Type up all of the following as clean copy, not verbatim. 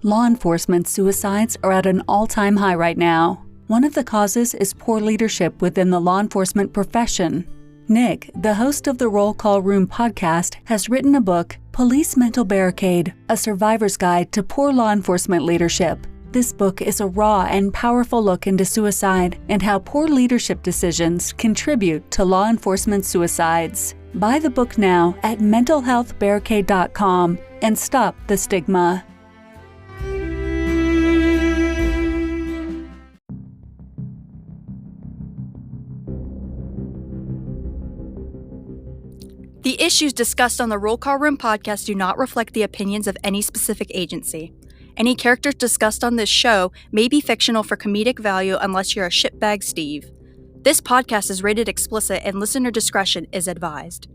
Law enforcement suicides are at an all-time high right now. One of the causes is poor leadership within the law enforcement profession. Nick, the host of the Roll Call Room podcast, has written a book, Police Mental Barricade, A Survivor's Guide to Poor Law Enforcement Leadership. This book is a raw and powerful look into suicide and how poor leadership decisions contribute to law enforcement suicides. Buy the book now at mentalhealthbarricade.com and stop the stigma. The issues discussed on the Roll Call Room podcast do not reflect the opinions of any specific agency. Any characters discussed on this show may be fictional for comedic value unless you're a shitbag Steve. This podcast is rated explicit and listener discretion is advised.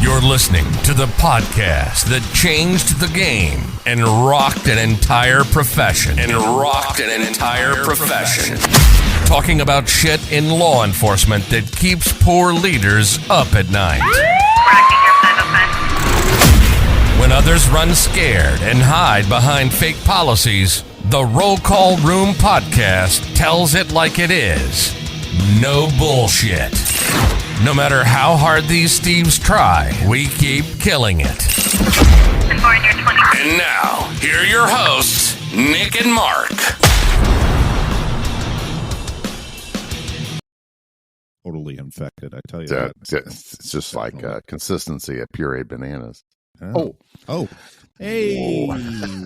You're listening to the podcast that changed the game and rocked an entire profession. Talking about shit in law enforcement that keeps poor leaders up at night. When others run scared and hide behind fake policies, the Roll Call Room podcast tells it like it is. No bullshit. No matter how hard these Steves try, we keep killing it. And now, here are your hosts, Nick and Mark. Totally infected, I tell you that. It's just like consistency of pureed bananas. Oh. Hey,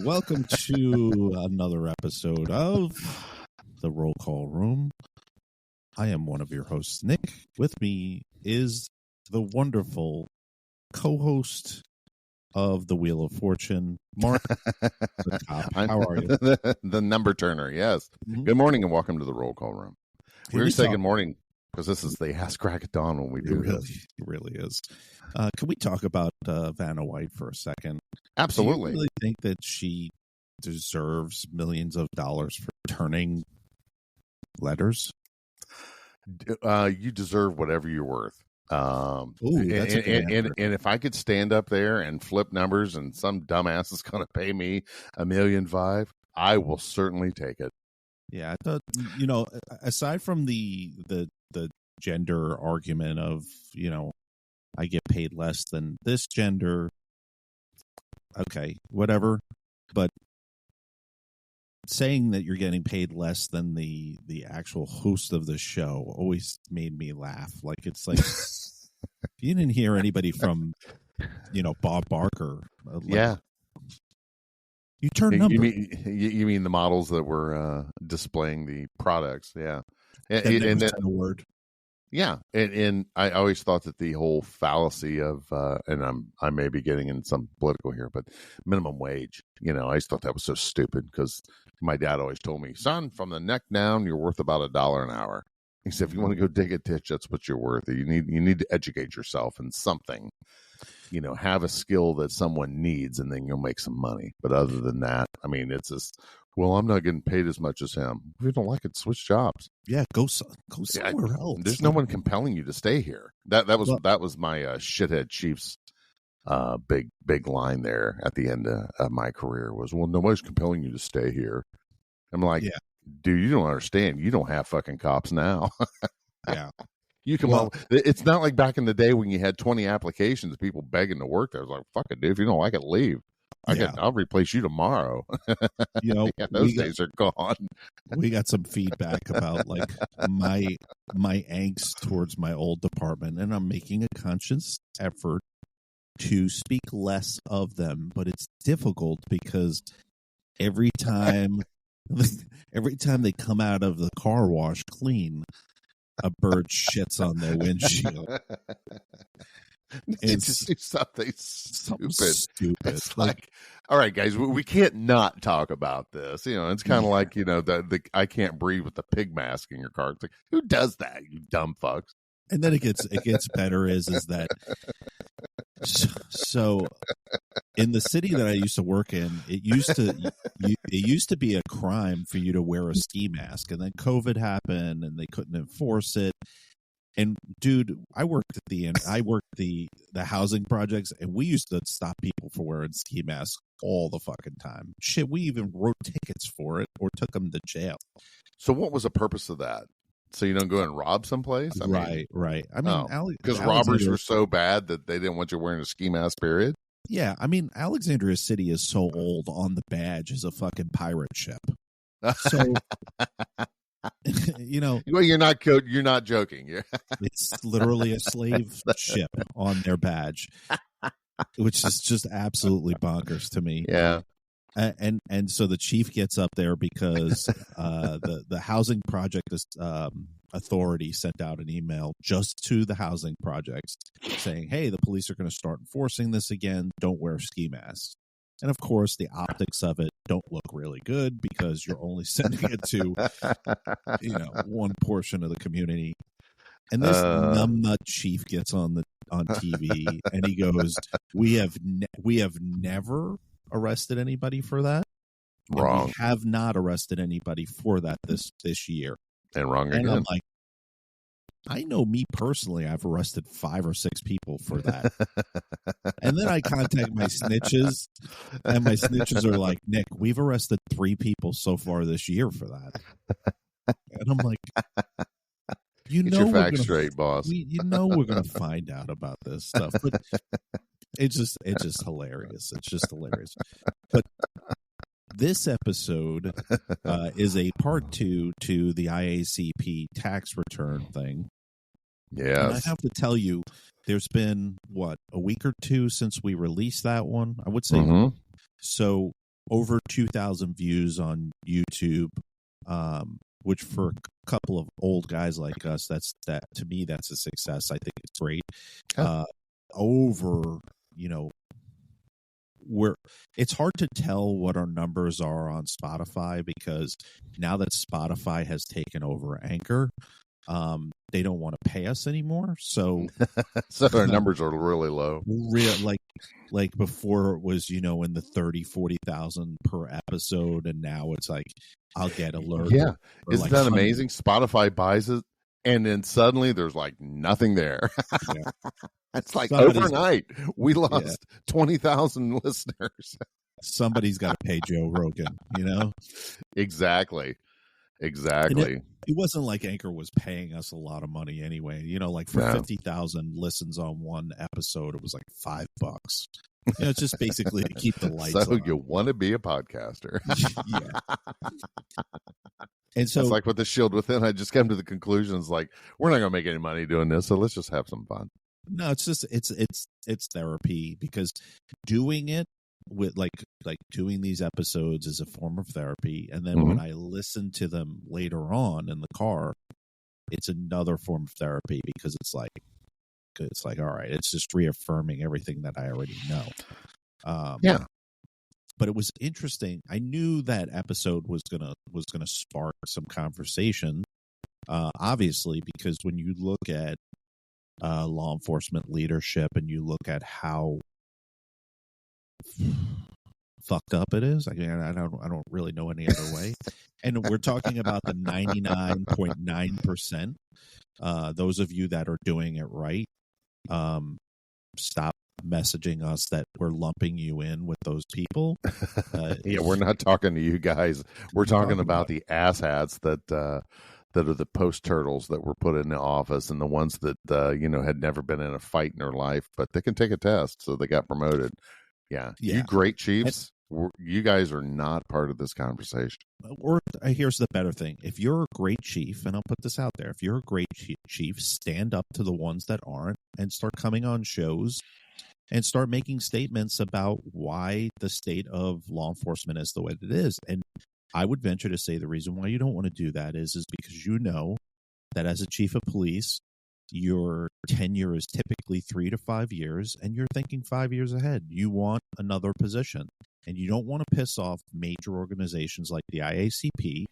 welcome to another episode of the Roll Call Room. I am one of your hosts, Nick. With me is the wonderful co-host of the Wheel of Fortune, Mark. The top. How are you? The number turner, yes. Mm-hmm. Good morning and welcome to the Roll Call Room. Here We say good morning because this is the Ask Crack at Dawn when we do this. It really is. Can we talk about Vanna White for a second? Absolutely. Do you really think that she deserves millions of dollars for turning letters? You deserve whatever you're worth. And if I could stand up there and flip numbers and some dumbass is going to pay me $1.5 million, I will certainly take it. Yeah, aside from the gender argument of, I get paid less than this gender, okay, whatever, but saying that you're getting paid less than the actual host of the show always made me laugh. Like, it's like, you didn't hear anybody from, Bob Barker. Yeah. You turn numbers. You mean the models that were displaying the products? Yeah. And then a word. Yeah. And I always thought that the whole fallacy of, I may be getting in some political here, but minimum wage, I always thought that was so stupid because my dad always told me, son, from the neck down, you're worth about $1 an hour. He said, if you want to go dig a ditch, that's what you're worth. You need to educate yourself in something, have a skill that someone needs, and then you'll make some money. But other than that, it's just, well, I'm not getting paid as much as him. If you don't like it, switch jobs. Yeah, go somewhere else. There's no one compelling you to stay here. That was my shithead chief's big line there at the end of my career was, well, nobody's compelling you to stay here. I'm like, yeah. Dude, you don't understand. You don't have fucking cops now. Yeah. You come up. It's not like back in the day when you had 20 applications, people begging to work there. I was like, fuck it, dude. If you don't like it, leave. I'll replace you tomorrow. Those days are gone. We got some feedback about like my angst towards my old department, and I'm making a conscious effort to speak less of them, but it's difficult because every time they come out of the car wash clean, a bird shits on their windshield. You just do something stupid. It's like, all right, guys, we can't not talk about this. It's kind of like, the I can't breathe with the pig mask in your car. It's like, who does that, you dumb fucks? And then it gets better is that so in the city that I used to work in, it used to be a crime for you to wear a ski mask, and then COVID happened and they couldn't enforce it. And dude, I worked the housing projects, and we used to stop people for wearing ski masks all the fucking time. Shit, we even wrote tickets for it or took them to jail. So what was the purpose of that? So you don't go and rob someplace? Right. I mean, because robberies were so bad that they didn't want you wearing a ski mask, period? Yeah, I mean, Alexandria City is so old on the badge as a fucking pirate ship. So... well, you're not joking. It's literally a slave ship on their badge, which is just absolutely bonkers to me. Yeah. And so the chief gets up there because the housing project authority sent out an email just to the housing projects saying, hey, the police are going to start enforcing this again. Don't wear ski masks. And of course, the optics of it don't look really good because you're only sending it to, one portion of the community. And this numbnut chief gets on TV and he goes, "We have never arrested anybody for that. Wrong. We have not arrested anybody for that this year." And wrong again. And I'm like, I know me personally, I've arrested 5 or 6 people for that. And then I contact my snitches, and my snitches are like, Nick, we've arrested 3 people so far this year for that. And I'm like, Get your facts straight, boss. We're going to find out about this stuff. But it's just hilarious. It's just hilarious. But this episode is a part 2 to the IACP tax return thing. Yes. And I have to tell you, there's been, a week or 2 since we released that one? I would say. Mm-hmm. So over 2,000 views on YouTube, which for a couple of old guys like us, to me, that's a success. I think it's great. It's hard to tell what our numbers are on Spotify because now that Spotify has taken over Anchor, they don't want to pay us anymore. So our numbers are really low. Like before it was, in the 30,000-40,000 per episode. And now it's like, I'll get alerted. Yeah. Isn't that amazing? Spotify buys it. And then suddenly there's like nothing there. Yeah. It's like overnight we lost 20,000 listeners. Somebody's got to pay Joe Rogan, Exactly. It wasn't like Anchor was paying us a lot of money anyway. Like for 50,000 listens on one episode, it was like $5. It's just basically to keep the lights on. So you want to be a podcaster. Yeah. And so it's like with the Shield Within, I just came to the conclusion, it's like, we're not going to make any money doing this, so let's just have some fun. No, it's just it's therapy because doing it with like doing these episodes is a form of therapy, and then when I listen to them later on in the car, it's another form of therapy because it's like all right, it's just reaffirming everything that I already know. But it was interesting. I knew that episode was gonna spark some conversation, obviously, because when you look at law enforcement leadership and you look at how fucked up it is, I mean, I don't really know any other way. And we're talking about the 99.9%. Those of you that are doing it right, stop messaging us that we're lumping you in with those people. Yeah, we're not talking to you guys. We're talking about the asshats that are the post turtles that were put in the office, and the ones that had never been in a fight in their life, but they can take a test, so they got promoted. Yeah. You great chiefs, you guys are not part of this conversation. Or here's the better thing: if you're a great chief, and I'll put this out there, if you're a great chief, stand up to the ones that aren't, and start coming on shows and start making statements about why the state of law enforcement is the way that it is. And I would venture to say the reason why you don't want to do that is because you know that as a chief of police, Your tenure is typically 3 to 5 years, and you're thinking 5 years ahead. You want another position, and you don't want to piss off major organizations like the IACP,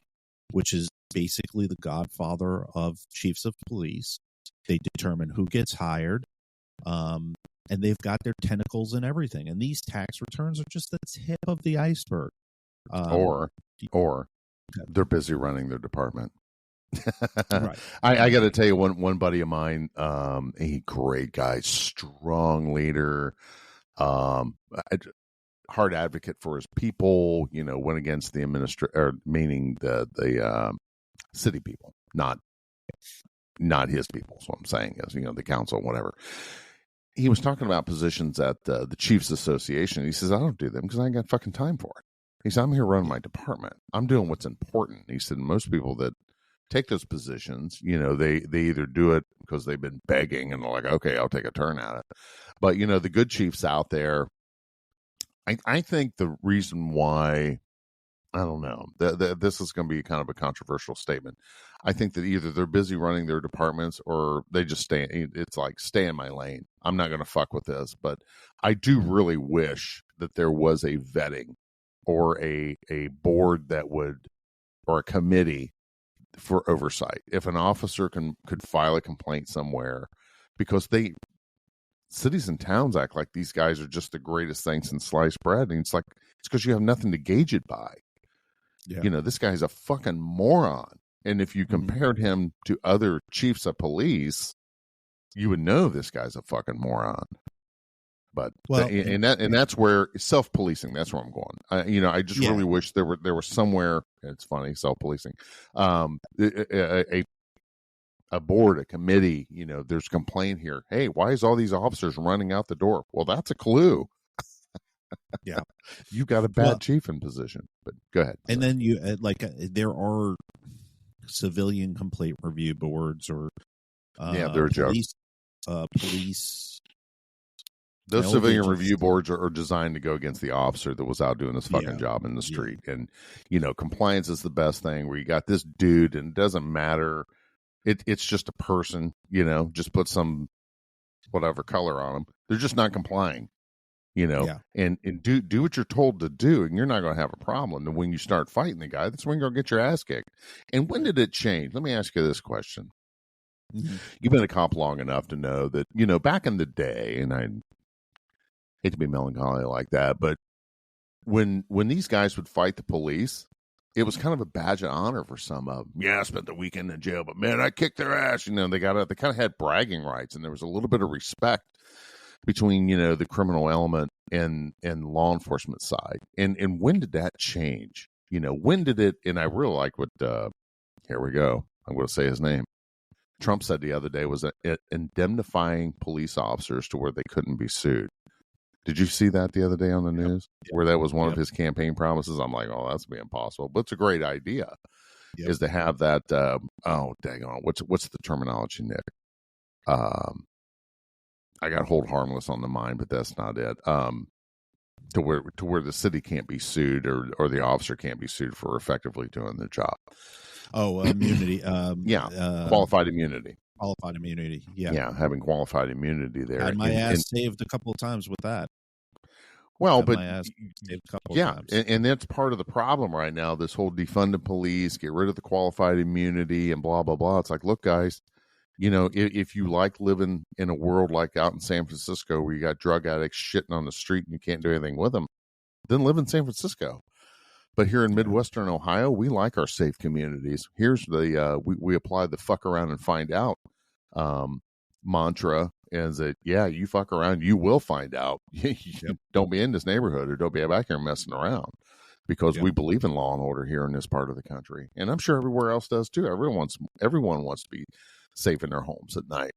which is basically the godfather of chiefs of police. They determine who gets hired, and they've got their tentacles in everything. And these tax returns are just the tip of the iceberg. Or they're busy running their department. Right. I got to tell you, one buddy of mine, a great guy, strong leader, hard advocate for his people. Went against the meaning the city people, not his people. So what I'm saying is, the council, whatever. He was talking about positions at the Chiefs Association. He says, I don't do them because I ain't got fucking time for it. He said, I'm here running my department. I'm doing what's important. He said, most people that take those positions, they either do it because they've been begging and they're like, okay, I'll take a turn at it. But, the good chiefs out there, I think the reason why, I don't know, this is going to be kind of a controversial statement. I think that either they're busy running their departments or they just stay in my lane. I'm not going to fuck with this. But I do really wish that there was a vetting or a board that would, or a committee for oversight. If an officer could file a complaint somewhere, because cities and towns act like these guys are just the greatest thing since sliced bread, and it's because you have nothing to gauge it by. Yeah. This guy's a fucking moron, and if you compared him to other chiefs of police, you would know this guy's a fucking moron. But that's where self-policing. That's where I'm going. I just really wish there was somewhere. It's funny, self-policing. A board, a committee. There's a complaint here. Hey, why is all these officers running out the door? Well, that's a clue. Yeah, you got a bad chief in position. But go ahead. And then you there are civilian complaint review boards or they're a joke. Police. Those civilian review boards are designed to go against the officer that was out doing his fucking job in the street. And, compliance is the best thing, where you got this dude and it doesn't matter. It's just a person, just put some whatever color on them. They're just not complying, and do what you're told to do, and you're not going to have a problem. And when you start fighting the guy, that's when you're going to get your ass kicked. And when did it change? Let me ask you this question. Mm-hmm. You've been a cop long enough to know that, back in the day, and I hate to be melancholy like that, but when these guys would fight the police, it was kind of a badge of honor for some of them. Yeah, I spent the weekend in jail, but man, I kicked their ass. They kind of had bragging rights, and there was a little bit of respect between the criminal element and law enforcement side. And when did that change? When did it? And I really like what. Here we go. I'm going to say his name. Trump said the other day was indemnifying police officers to where they couldn't be sued. Did you see that the other day on the news? Yep. Where that was one of his campaign promises? I'm like, oh, that's be impossible. But it's a great idea, is to have that. Daggone, what's the terminology, Nick? I got hold harmless on the mind, but that's not it. To where the city can't be sued or the officer can't be sued for effectively doing the job. Oh, immunity. Qualified immunity. Qualified immunity. Yeah, having qualified immunity there. I had my ass saved a couple of times with that. Well, but and that's part of the problem right now. This whole defund the police, get rid of the qualified immunity, and blah blah blah. It's like, look, guys, if you like living in a world like out in San Francisco where you got drug addicts shitting on the street and you can't do anything with them, then live in San Francisco. But here in Midwestern Ohio, we like our safe communities. Here's the we apply the fuck around and find out mantra, is that you fuck around, you will find out. Don't be in this neighborhood, or don't be back here messing around, because we believe in law and order here in this part of the country, and I'm sure everywhere else does too. Everyone wants to be safe in their homes at night.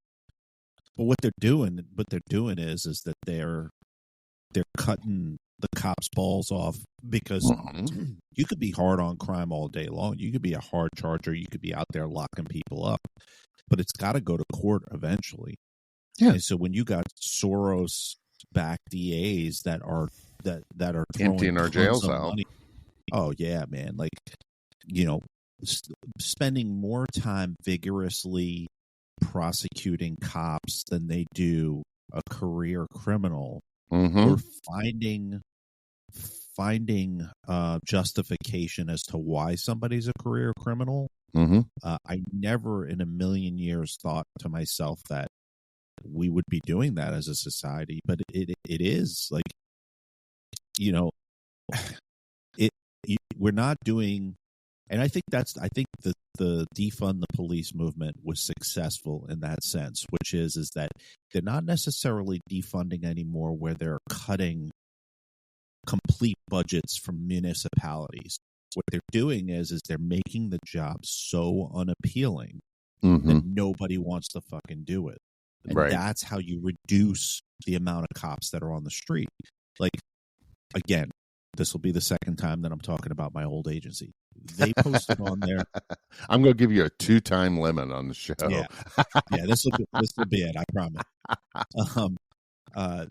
But what they're doing is that they're cutting the cops' balls off, because you could be hard on crime all day long. You could be a hard charger. You could be out there locking people up, but it's got to go to court eventually. Yeah. And so when you got Soros-backed DAs that are emptying our jails out. Money, oh yeah, man! Like, spending more time vigorously prosecuting cops than they do a career criminal, Mm-hmm. or finding justification as to why somebody's a career criminal. Mm-hmm. I never in a million years thought to myself that we would be doing that as a society, but it is like, we're not doing. And I think the defund the police movement was successful in that sense, which is that they're not necessarily defunding anymore where they're cutting complete budgets from municipalities. What they're doing is they're making the job so unappealing Mm-hmm. that nobody wants to fucking do it. And Right. that's how you reduce the amount of cops that are on the street. Like, again, this will be the second time that I'm talking about my old agency. They posted on there. I'm going to give you a 2-time limit on the show. Yeah, this will be it. I promise.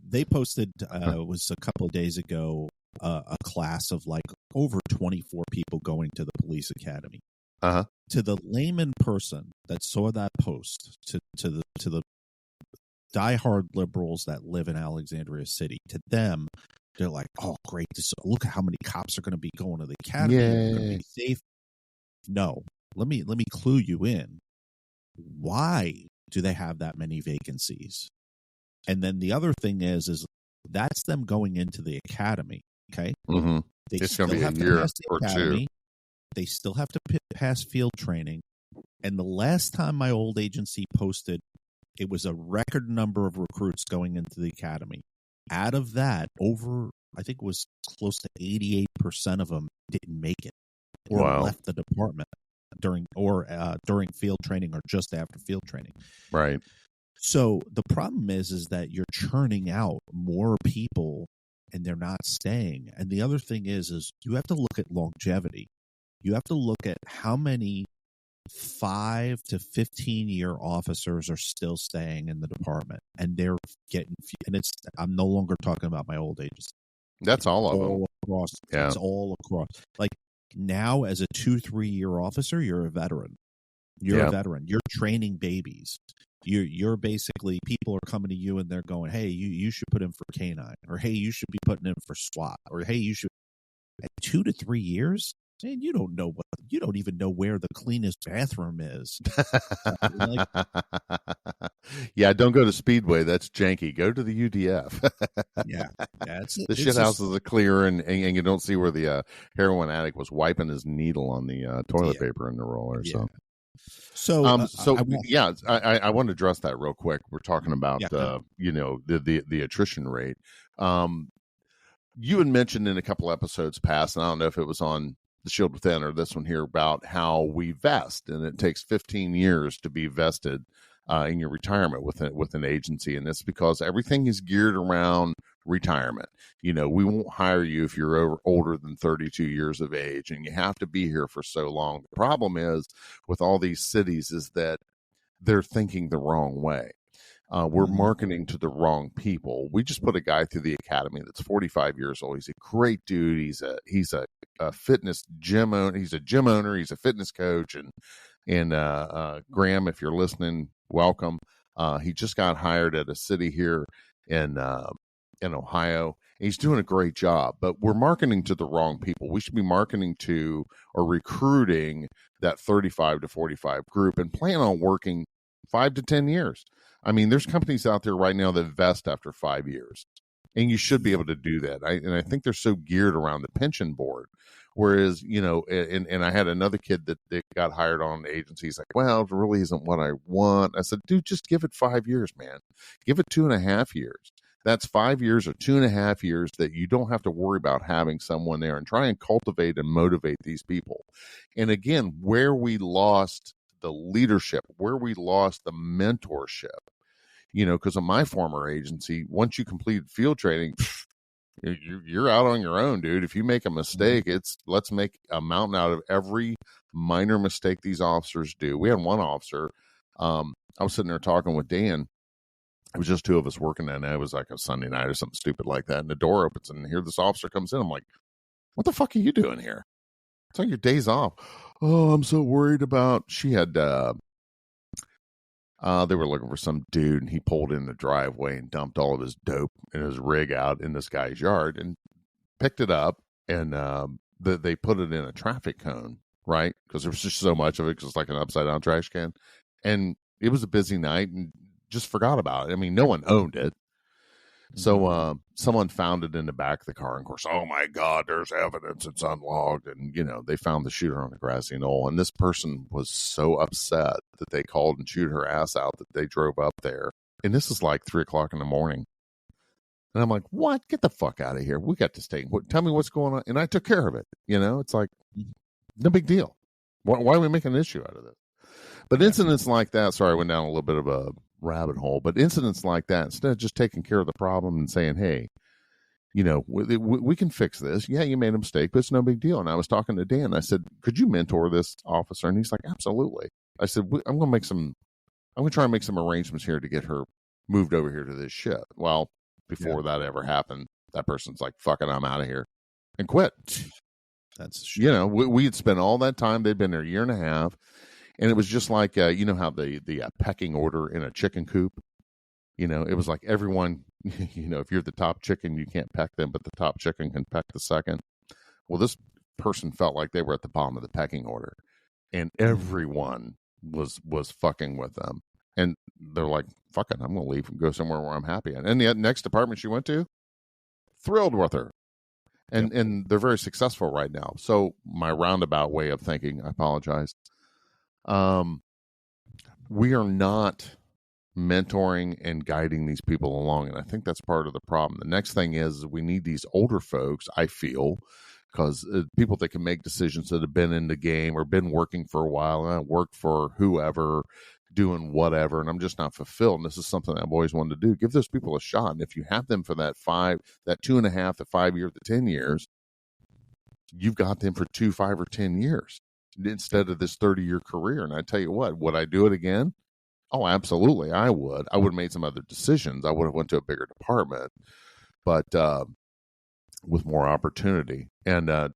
They posted was a couple of days ago a class of like over 24 people going to the police academy. Uh-huh. To the layman person that saw that post, to the diehard liberals that live in Alexandria City, to them, they're like, "Oh, great! Look at how many cops are going to be going to the academy. They're going to be safe." No, let me clue you in. Why do they have that many vacancies? And then the other thing is that's them going into the academy. Okay, Mm-hmm. they It's still going to have be a to year pass the or academy. 2. They still have to pass field training. And the last time my old agency posted, it was a record number of recruits going into the academy. Out of that, I think it was close to 88% of them didn't make it or Wow. left the department during field training or just after field training. Right. So the problem is that you're churning out more people and they're not staying. And the other thing is you have to look at longevity. You have to look at how many 5 to 15-year officers are still staying in the department, and they're getting. And I'm no longer talking about my old agency. That's all of them. Across. Yeah. It's all across. Like now, as a 2-3-year officer, you're a veteran. You're a veteran. You're training babies. You're basically, people are coming to you and they're going, "Hey, you should put in for canine," or "Hey, you should be putting in for SWAT," or "Hey, you should." At 2 to 3 years. Man, you don't even know where the cleanest bathroom is. Yeah, don't go to Speedway. That's janky. Go to the UDF. Yeah, the shit houses are clear, and you don't see where the heroin addict was wiping his needle on the toilet paper in the roller. Yeah. So, I want to address that real quick. We're talking about the attrition rate. You had mentioned in a couple episodes past, and I don't know if it was on The Shield Within or this one here, about how we vest, and it takes 15 years to be vested in your retirement with an agency, and it's because everything is geared around retirement. We won't hire you if you're older than 32 years of age, and you have to be here for so long. The problem is with all these cities is that they're thinking the wrong way. We're marketing to the wrong people. We just put a guy through the academy that's 45 years old. He's a great dude. He's a fitness gym owner. He's a gym owner. He's a fitness coach. And Graham, if you're listening, welcome. He just got hired at a city here in Ohio. He's doing a great job, but we're marketing to the wrong people. We should be marketing to or recruiting that 35 to 45 group and plan on working 5 to 10 years. I mean, there's companies out there right now that vest after 5 years, and you should be able to do that. I think they're so geared around the pension board. Whereas, and I had another kid that got hired on an agency. He's like, well, it really isn't what I want. I said, dude, just give it 5 years, man. Give it 2.5 years. That's 5 years or 2.5 years that you don't have to worry about having someone there, and try and cultivate and motivate these people. And again, where we lost the leadership, where we lost the mentorship, because of my former agency, once you completed field training, you're out on your own, dude. If you make a mistake, let's make a mountain out of every minor mistake these officers do. We had one officer, I was sitting there talking with Dan. It was just 2 of us working that night. It was like a Sunday night or something stupid like that. And the door opens and here this officer comes in. I'm like, what the fuck are you doing here? It's like your day's off. Oh, I'm so worried about, she had They were looking for some dude, and he pulled in the driveway and dumped all of his dope and his rig out in this guy's yard and picked it up, and they put it in a traffic cone, right? Because there was just so much of it, because it's like an upside down trash can. And it was a busy night and just forgot about it. I mean, no one owned it. So someone found it in the back of the car. And of course, oh my God, there's evidence. It's unlogged. And, they found the shooter on the grassy knoll. And this person was so upset that they called and chewed her ass out that they drove up there. And this is like 3:00 in the morning. And I'm like, what? Get the fuck out of here. We got to stay. Tell me what's going on. And I took care of it. It's like, no big deal. Why are we making an issue out of this? But incidents like that, sorry, I went down a little bit of a rabbit hole, but incidents like that, instead of just taking care of the problem and saying, hey, we can fix this. Yeah, you made a mistake, but it's no big deal. And I was talking to Dan. I said, could you mentor this officer? And he's like, absolutely. I said, I'm going to try and make some arrangements here to get her moved over here to this ship. Well, before that ever happened, that person's like, fuck it, I'm out of here, and quit. That's we had spent all that time. They'd been there a year and a half. And it was just like, how the pecking order in a chicken coop, it was like everyone, if you're the top chicken, you can't peck them, but the top chicken can peck the second. Well, this person felt like they were at the bottom of the pecking order, and everyone was fucking with them. And they're like, fuck it, I'm going to leave and go somewhere where I'm happy. And the next department she went to, thrilled with her. And they're very successful right now. So my roundabout way of thinking, I apologize. We are not mentoring and guiding these people along. And I think that's part of the problem. The next thing is we need these older folks, I feel, because people that can make decisions that have been in the game or been working for a while, and I worked for whoever, doing whatever, and I'm just not fulfilled. And this is something I've always wanted to do. Give those people a shot. And if you have them for that 2.5 to 5 years to 10 years, you've got them for 2, 5, or 10 years instead of this 30-year career. And I tell you what, would I do it again? Oh, absolutely, I would. I would have made some other decisions. I would have went to a bigger department, but with more opportunity. And I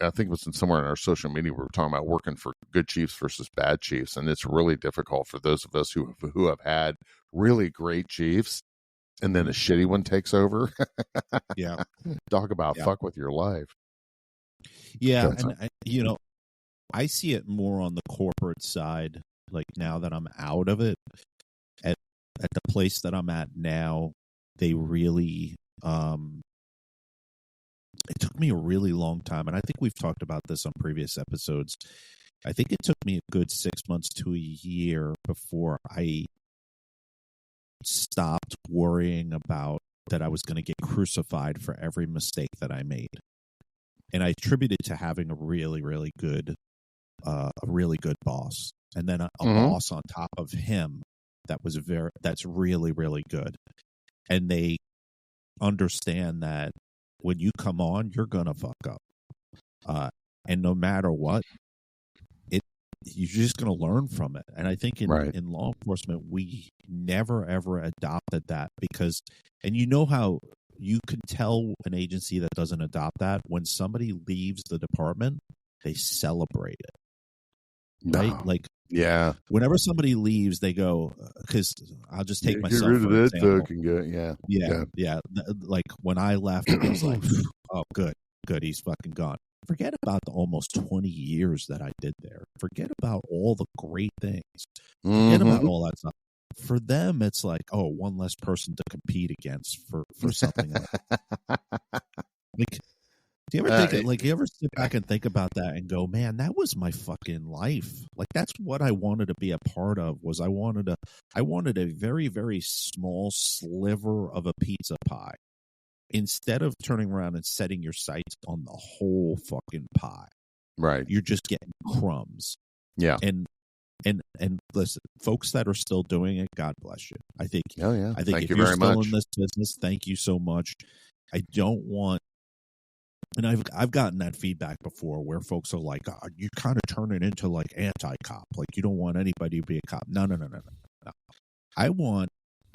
think it was somewhere in our social media, we were talking about working for good chiefs versus bad chiefs. And it's really difficult for those of us who have had really great chiefs and then a shitty one takes over. Yeah. Talk about fuck with your life. Yeah. And I see it more on the corporate side. Like now that I'm out of it, at the place that I'm at now, they really, it took me a really long time. And I think we've talked about this on previous episodes. I think it took me a good 6 months to a year before I stopped worrying about that I was going to get crucified for every mistake that I made. And I attribute it to having a really, really good boss. And then a boss on top of him that's really, really good. And they understand that when you come on, you're gonna fuck up. And no matter what, you're just gonna learn from it. And I think in law enforcement, we never ever adopted that because, and you know how you can tell an agency that doesn't adopt that when somebody leaves the department, they celebrate it. Right? Like, yeah. Whenever somebody leaves, they go, because I'll just take myself for example. Yeah. Like when I left, it was like, oh, good, he's fucking gone. Forget about the almost 20 years that I did there. Forget about all the great things. Forget about all that stuff. For them, it's like, oh, one less person to compete against for something like like. Do you ever think, you ever sit back and think about that and go, man, that was my fucking life. Like, that's what I wanted to be a part of. Was I wanted a very, very small sliver of a pizza pie instead of turning around and setting your sights on the whole fucking pie. Right. You're just getting crumbs. Yeah. And listen, folks that are still doing it, God bless you. I think if you're still in this business, thank you so much. I don't want. And I've gotten that feedback before where folks are like, oh, you kind of turn it into like anti-cop. Like you don't want anybody to be a cop. No. I want,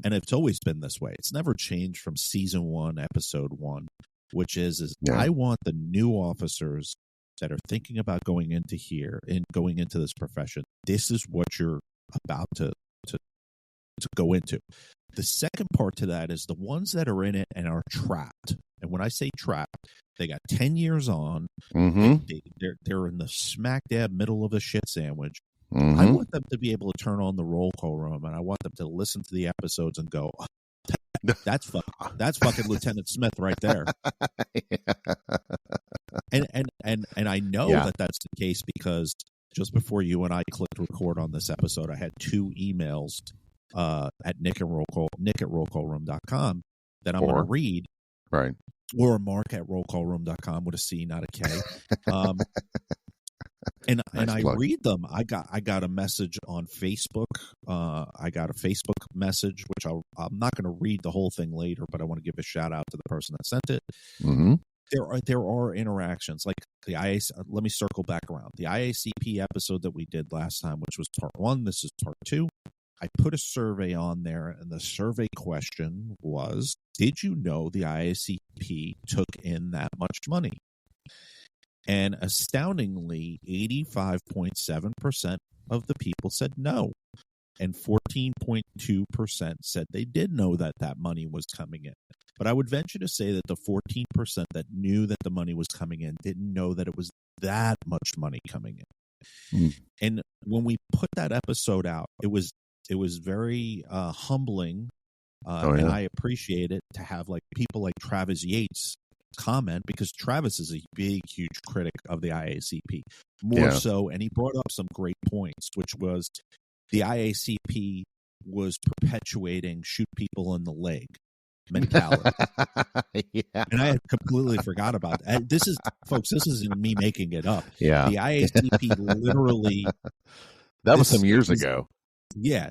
and it's always been this way. It's never changed from season 1, episode 1, which is I want the new officers that are thinking about going into here and going into this profession. This is what you're about to go into. The second part to that is the ones that are in it and are trapped. And when I say trapped, they got 10 years on. Mm-hmm. They're in the smack dab middle of a shit sandwich. Mm-hmm. I want them to be able to turn on the roll call room, and I want them to listen to the episodes and go, that's fucking Lieutenant Smith right there. And I know that that's the case because just before you and I clicked record on this episode, I had 2 emails at Nick at rollcallroom.com that I'm going to read. Right. Or Marc at rollcallroom.com with a C, not a K. And I read them. I got a message on Facebook. I got a Facebook message, which I'm not going to read the whole thing later, but I want to give a shout out to the person that sent it. Mm-hmm. There are interactions like the IAC. Let me circle back around the IACP episode that we did last time, which was part 1. This is part 2. I put a survey on there, and the survey question was, did you know the IACP took in that much money? And astoundingly, 85.7% of the people said no. And 14.2% said they did know that money was coming in. But I would venture to say that the 14% that knew that the money was coming in didn't know that it was that much money coming in. Mm. And when we put that episode out, it was very humbling, and I appreciate it to have like people like Travis Yates comment, because Travis is a big, huge critic of the IACP, more so, and he brought up some great points, which was the IACP was perpetuating shoot people in the leg mentality. And I had completely forgot about that. This isn't me making it up. Yeah. The IACP literally that was some years ago. Yeah,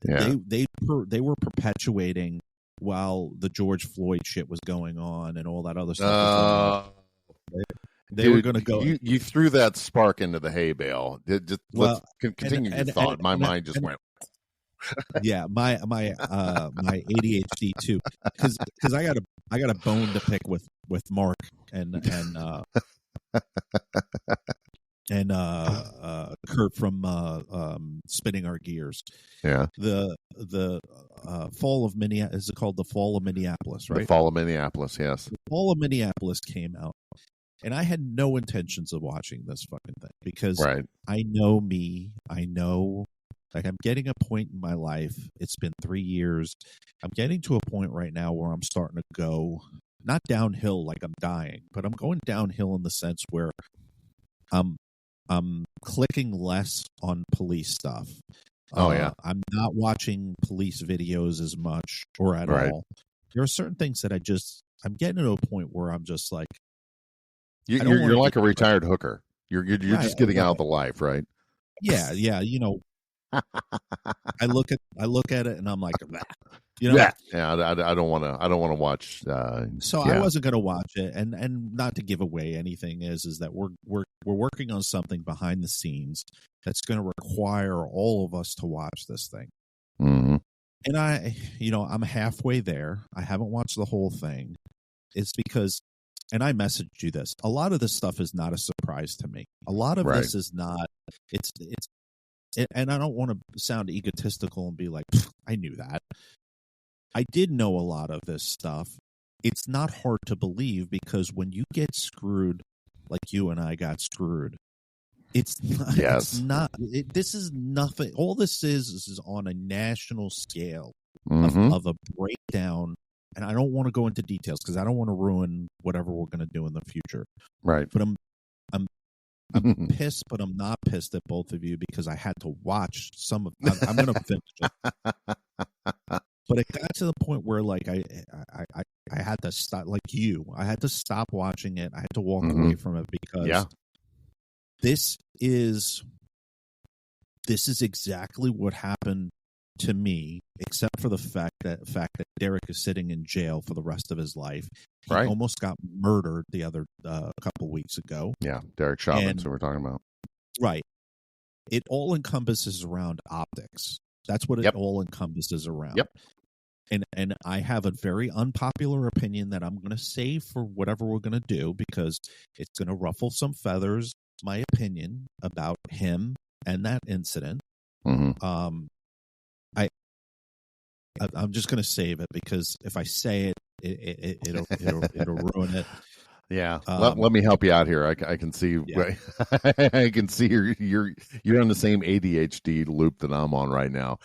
they were perpetuating while the George Floyd shit was going on and all that other stuff. They were going to go. You threw that spark into the hay bale. Let's continue your thought. My mind just went. Yeah, my ADHD too, because I got a bone to pick with Marc and Kurt from Spinning Our Gears. Yeah. The fall of Minneapolis, is it called the Fall of Minneapolis, right? The Fall of Minneapolis, yes. The Fall of Minneapolis came out, and I had no intentions of watching this fucking thing because I know me. I know, like, I'm getting a point in my life. It's been 3 years. I'm getting to a point right now where I'm starting to go, not downhill like I'm dying, but I'm going downhill in the sense where I'm clicking less on police stuff. I'm not watching police videos as much or at all. There are certain things that I'm getting to a point where I'm just like, you're like a retired hooker. You're just getting out of the life, right? Yeah. You know, I look at it and I'm like, you know, I don't want to watch. I wasn't going to watch it, and not to give away anything is that we're working on something behind the scenes that's going to require all of us to watch this thing. Mm-hmm. And I'm halfway there. I haven't watched the whole thing. It's because, and I messaged you this, a lot of this stuff is not a surprise to me. A lot of this is not. It's. And I don't want to sound egotistical and be like, I knew that. I did know a lot of this stuff. It's not hard to believe because when you get screwed like you and I got screwed, it's not. This is nothing. All this is on a national scale of a breakdown. And I don't want to go into details because I don't want to ruin whatever we're going to do in the future. Right. But I'm pissed, but I'm not pissed at both of you because I had to watch some of. I'm going to finish it, but it got to the point where, like, I had to stop. Like you, I had to stop watching it. I had to walk away from it because this is exactly what happened to me, except for the fact that Derek is sitting in jail for the rest of his life. He almost got murdered the other couple weeks ago. Yeah, Derek Chauvin, so we're talking about. Right. It all encompasses around optics. That's what it all encompasses around. Yep. And I have a very unpopular opinion that I'm going to save for whatever we're going to do because it's going to ruffle some feathers, my opinion about him and that incident. Mm-hmm. I'm just going to save it because if I say it, it'll ruin it. Yeah, let me help you out here. I can see, I can see you're on the same ADHD loop that I'm on right now.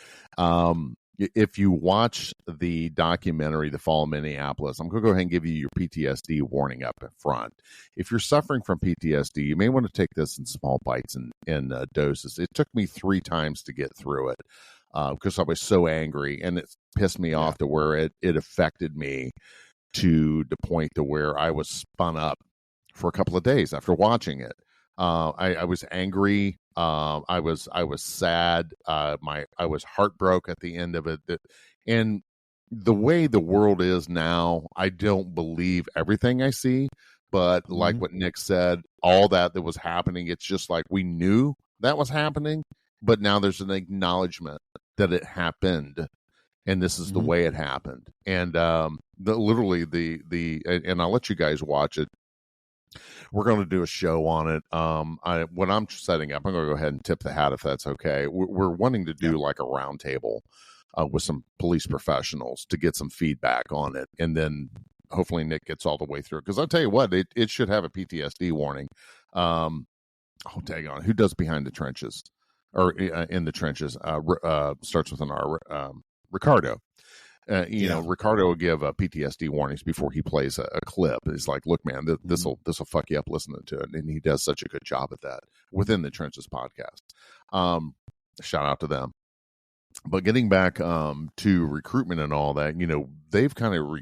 If you watch the documentary The Fall of Minneapolis, I'm going to go ahead and give you your PTSD warning up in front. If you're suffering from PTSD, you may want to take this in small bites and doses. It took me 3 times to get through it because I was so angry, and it pissed me off to where it affected me to the point to where I was spun up for a couple of days after watching it. I was angry. I was sad. I was heartbroken at the end of it. And the way the world is now, I don't believe everything I see. But like what Nick said, all that was happening, it's just like we knew that was happening, but now there's an acknowledgement that it happened. And this is the way it happened. And literally and I'll let you guys watch it. We're going to do a show on it. When I'm setting up, I'm going to go ahead and tip the hat if that's okay. We're wanting to do like a roundtable with some police professionals to get some feedback on it. And then hopefully Nick gets all the way through. Because I'll tell you what, it should have a PTSD warning. Dang on. Who does Behind the Trenches? Or In the Trenches? Starts with an R. Ricardo. Ricardo will give PTSD warnings before he plays a clip. He's like, "Look, man, this will fuck you up listening to it," and he does such a good job at that within the Trenches podcast. Shout out to them. But getting back to recruitment and all that, they've kind of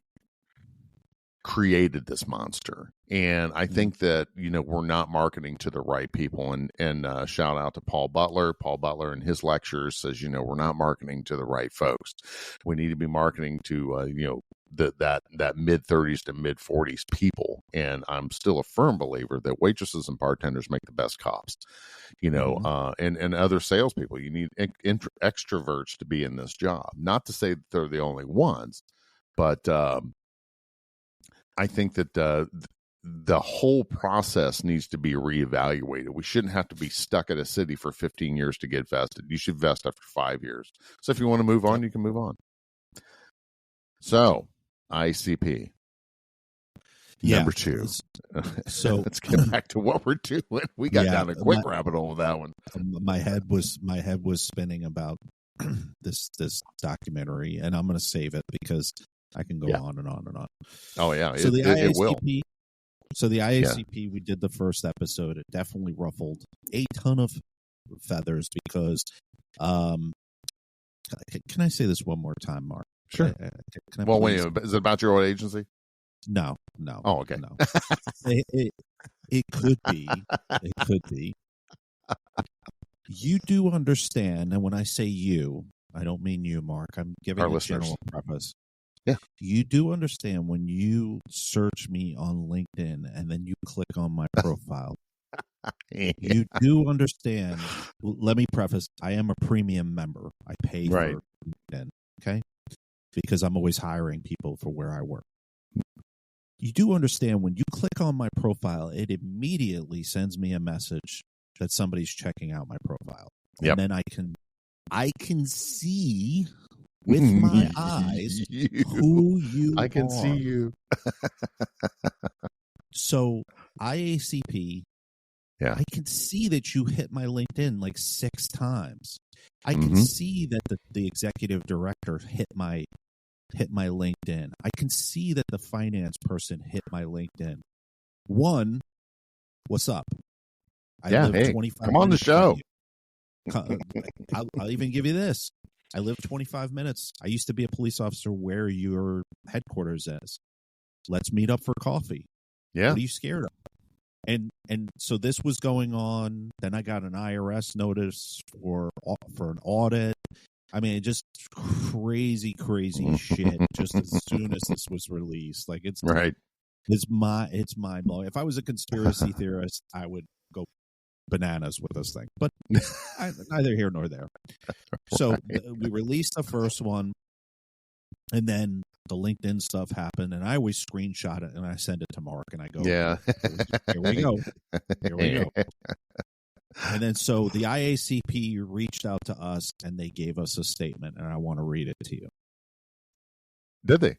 created this monster, and I think that we're not marketing to the right people. And shout out to Paul Butler. Paul Butler in his lectures says, we're not marketing to the right folks. We need to be marketing to that mid 30s to mid 40s people. And I'm still a firm believer that waitresses and bartenders make the best cops. And other salespeople. You need extroverts to be in this job. Not to say that they're the only ones, but I think that the whole process needs to be reevaluated. We shouldn't have to be stuck at a city for 15 years to get vested. You should vest after 5 years. So if you want to move on, you can move on. So, IACP. Number 2. So let's get back to what we're doing. We got down a quick rabbit hole with that one. My head was spinning about this documentary, and I'm going to save it because I can go on and on and on. Oh yeah, so the IACP, it will. So the IACP, we did the first episode. It definitely ruffled a ton of feathers because, can I say this one more time, Mark? Sure. Can I well, wait, is it about your old agency? No. Oh, okay. No. It could be. It could be. You do understand, and when I say you, I don't mean you, Mark. I'm giving a general preface. Yeah. You do understand when you search me on LinkedIn and then you click on my profile. You do understand. Let me preface. I am a premium member. I pay for LinkedIn. Okay. Because I'm always hiring people for where I work. You do understand when you click on my profile, it immediately sends me a message that somebody's checking out my profile. Yep. And then I can see with my eyes who you are. I can see you. So IACP, I can see that you hit my LinkedIn like 6 times. I can see that the executive director hit my LinkedIn. I can see that the finance person hit my LinkedIn. One, what's up? I live 25 come on the show. I'll even give you this. I live 25 minutes. I used to be a police officer where your headquarters is. Let's meet up for coffee. Yeah. What are you scared of? And so this was going on. Then I got an IRS notice for an audit. I mean, just crazy shit. Just as soon as this was released, like it's mind blowing. If I was a conspiracy theorist, I would go bananas with this thing. But neither here nor there. So we released the first one, and then the LinkedIn stuff happened, and I always screenshot it and I send it to Mark, and I go, "Yeah, here we go." And then so the IACP reached out to us and they gave us a statement, and I want to read it to you. Did they?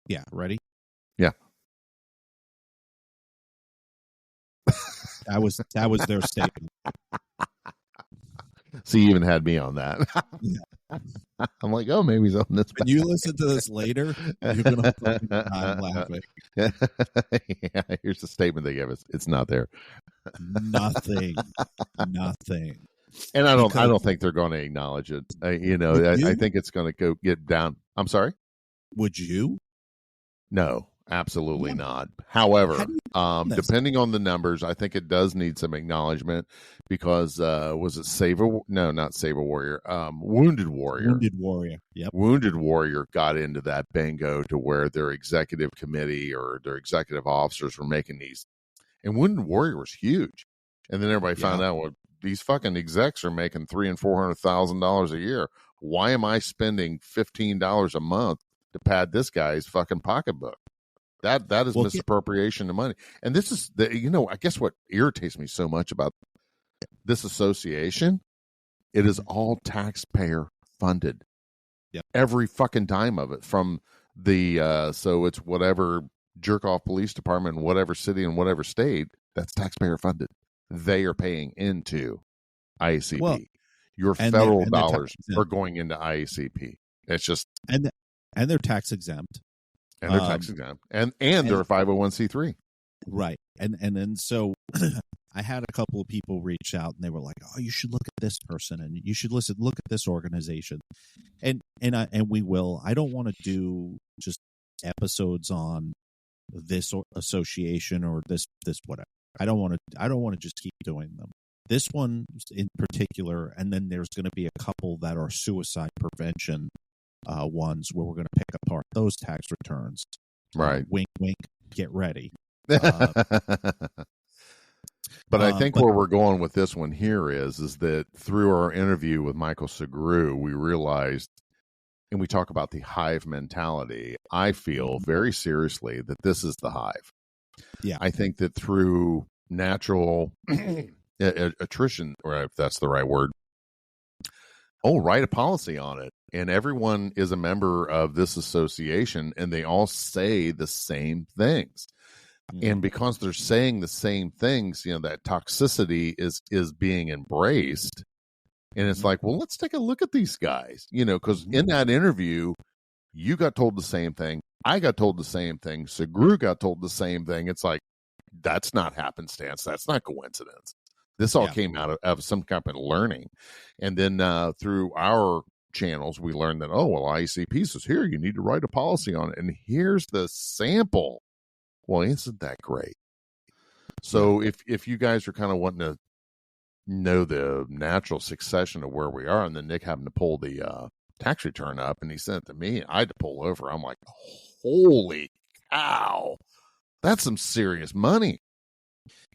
Yeah, ready? Yeah. That was their statement. So you even had me on that. Yeah. I'm like, oh, maybe he's on this. When you listen to this later, you're gonna I'm laughing. Yeah, here's the statement they gave us. It's not there. Nothing. And I don't think they're going to acknowledge it. I think it's going to go get down. I'm sorry. Would you? No, absolutely not. However, depending on the numbers, I think it does need some acknowledgement because was it not Saber Warrior, Wounded Warrior. Wounded Warrior. Yep. Wounded Warrior got into that bingo to where their executive committee or their executive officers were making these, and Wounded Warrior was huge. And then everybody found out, well, these fucking execs are making $300,000 and $400,000 a year. Why am I spending $15 a month to pad this guy's fucking pocketbook? That is misappropriation of money. And this is I guess what irritates me so much about this association, it is all taxpayer funded. Yep. Every fucking dime of it, from the so it's whatever jerk off police department in whatever city and whatever state, that's taxpayer funded. They are paying into IACP. Well, your federal dollars are going into IACP. It's just and they're tax exempt. And they're tax exempt. And they're a 501c3. Right. And then so I had a couple of people reach out and they were like, "Oh, you should look at this person and you should look at this organization." And we will. I don't want to do just episodes on this association or this whatever. I don't want to just keep doing them. This one in particular, and then there's going to be a couple that are suicide prevention ones where we're going to pick apart those tax returns. Right. Wink, wink. Get ready. But I think where we're going with this one here is that through our interview with Michael Segru, we realized, and we talk about the hive mentality. I feel very seriously that this is the hive. Yeah. I think that through natural attrition, or if that's the right word, write a policy on it. And everyone is a member of this association and they all say the same things. And because they're saying the same things, that toxicity is being embraced. And it's like, well, let's take a look at these guys, because in that interview, you got told the same thing. I got told the same thing. Segru got told the same thing. It's like, that's not happenstance. That's not coincidence. This all came out of some kind of learning. And then through our channels, we learned that, IACP says, here, you need to write a policy on it. And here's the sample. Well, isn't that great? So if you guys are kind of wanting to know the natural succession of where we are, and then Nick happened to pull the tax return up and he sent it to me, I had to pull over. I'm like, holy cow, that's some serious money.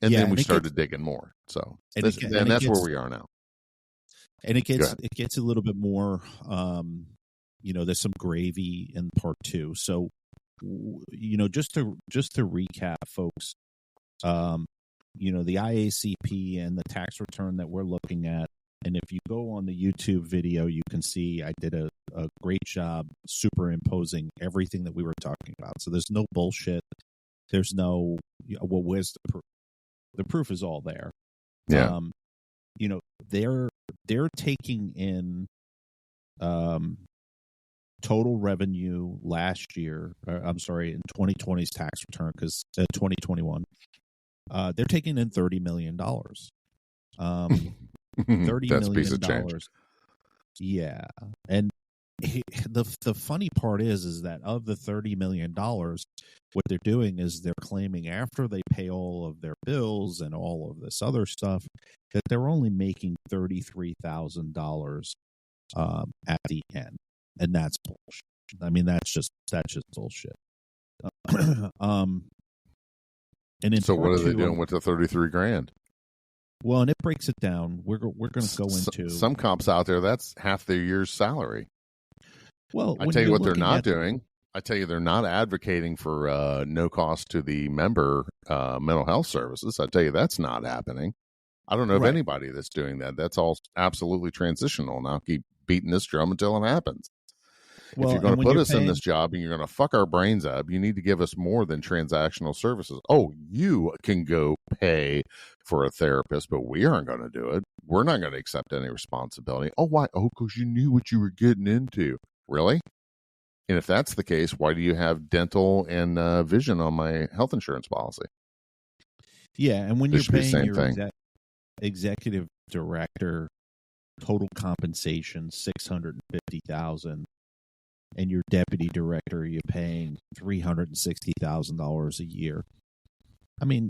And then we started digging more. So that's where we are now. And it gets a little bit more, there's some gravy in part two. So, just to recap, folks, the IACP and the tax return that we're looking at, and if you go on the YouTube video, you can see I did a great job superimposing everything that we were talking about. So there's no bullshit. There's no, where's the proof? The proof is all there. Yeah. They're taking in total revenue last year. In 2020's tax return, because 2021, they're taking in $30 million. $30 That's million. A piece of change. Yeah, and the funny part is that of the $30 million, what they're doing is they're claiming after they pay all of their bills and all of this other stuff that they're only making $33,000 at the end, and that's bullshit. I mean, that's just bullshit. And so what are they doing with the $33,000? Well, and it breaks it down. We're going to go into some cops out there. That's half their year's salary. Well, I tell you what they're not doing. I tell you, they're not advocating for no cost to the member mental health services. I tell you, that's not happening. I don't know of anybody that's doing that. That's all absolutely transitional. And I'll keep beating this drum until it happens. If you're going to put us in this job and you're going to fuck our brains up, you need to give us more than transactional services. Oh, you can go pay for a therapist, but we aren't going to do it. We're not going to accept any responsibility. Oh, why? Oh, because you knew what you were getting into. Really? And if that's the case, why do you have dental and vision on my health insurance policy? Yeah, and when you're paying your executive director total compensation $650,000, and your deputy director you're paying $360,000 a year. I mean,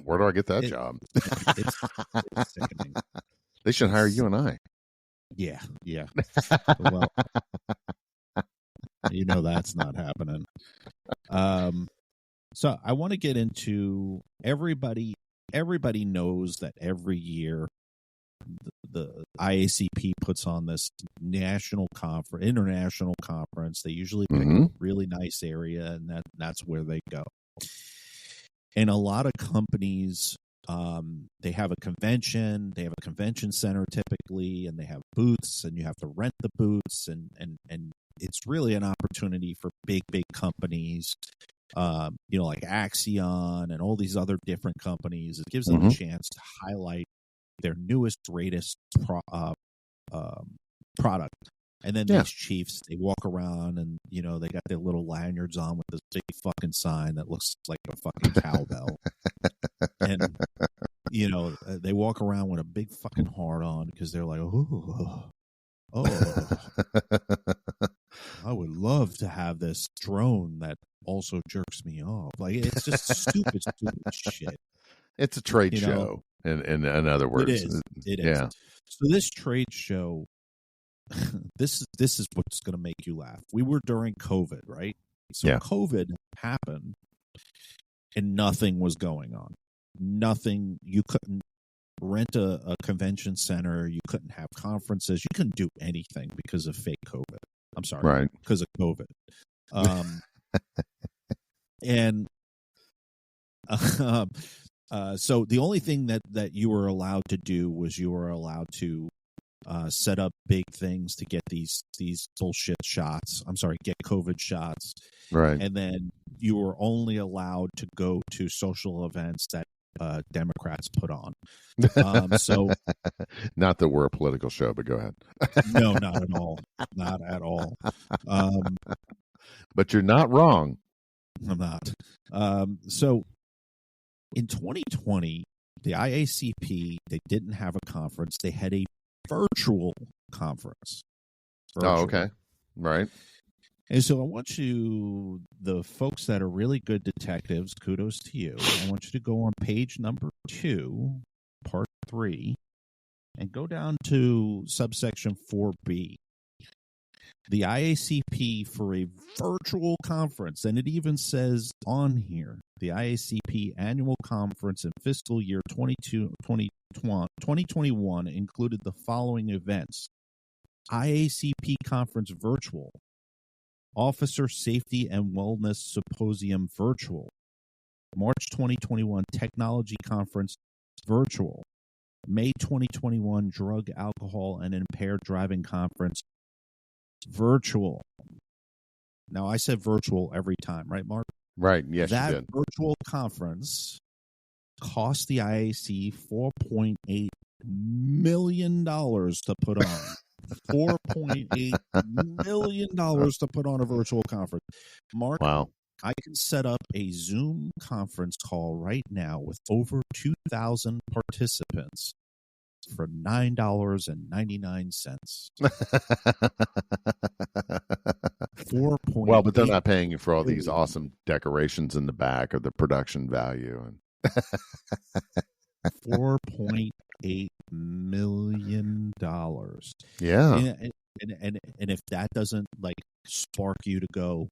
where do I get that job? It's sickening. They should hire you and I. Yeah. Well, that's not happening. So I want to get into everybody knows that every year the IACP puts on this international conference. They usually pick a really nice area, and that's where they go. And a lot of companies, they have a convention center typically, and they have booths, and you have to rent the booths, and it's really an opportunity for big companies, like Axion and all these other different companies. It gives them a chance to highlight their newest, greatest product. And then these chiefs, they walk around and, they got their little lanyards on with this big fucking sign that looks like a fucking cowbell. And, they walk around with a big fucking heart on because they're like, oh, I would love to have this drone that also jerks me off. Like, it's just stupid shit. It's a trade show, in other words. It is. Yeah. So this trade show, this is what's going to make you laugh. We were during COVID, right? So COVID happened, and nothing was going on. Nothing. You couldn't rent a convention center. You couldn't have conferences. You couldn't do anything because of fake COVID. I'm sorry, right? Because of COVID. So the only thing that you were allowed to do was you were allowed to set up big things to get these bullshit shots. I'm sorry, get COVID shots. Right. And then you were only allowed to go to social events that Democrats put on. So not that we're a political show, but go ahead. No, not at all. Not at all. But you're not wrong. I'm not. So in 2020, the IACP, they didn't have a conference. They had a virtual conference. Oh, okay. Right. And so I want you, the folks that are really good detectives, kudos to you. I want you to go on page number 2, part 3, and go down to subsection 4B. The IACP for a virtual conference, and it even says on here, the IACP annual conference in fiscal year 2021 included the following events: IACP conference virtual, Officer Safety and Wellness Symposium virtual, March 2021 Technology Conference virtual, May 2021 Drug, Alcohol, and Impaired Driving Conference virtual. Now, I said virtual every time, right, Mark? Right. Yes, that you did. Virtual conference cost the IAC $4.8 million to put on. $4.8 million to put on a virtual conference. Mark, wow. I can set up a Zoom conference call right now with over 2,000 participants for $9.99. Well, but they're not paying you for all these awesome decorations in the back of the production value. And $4.8 million. Yeah. And if that doesn't spark you to go,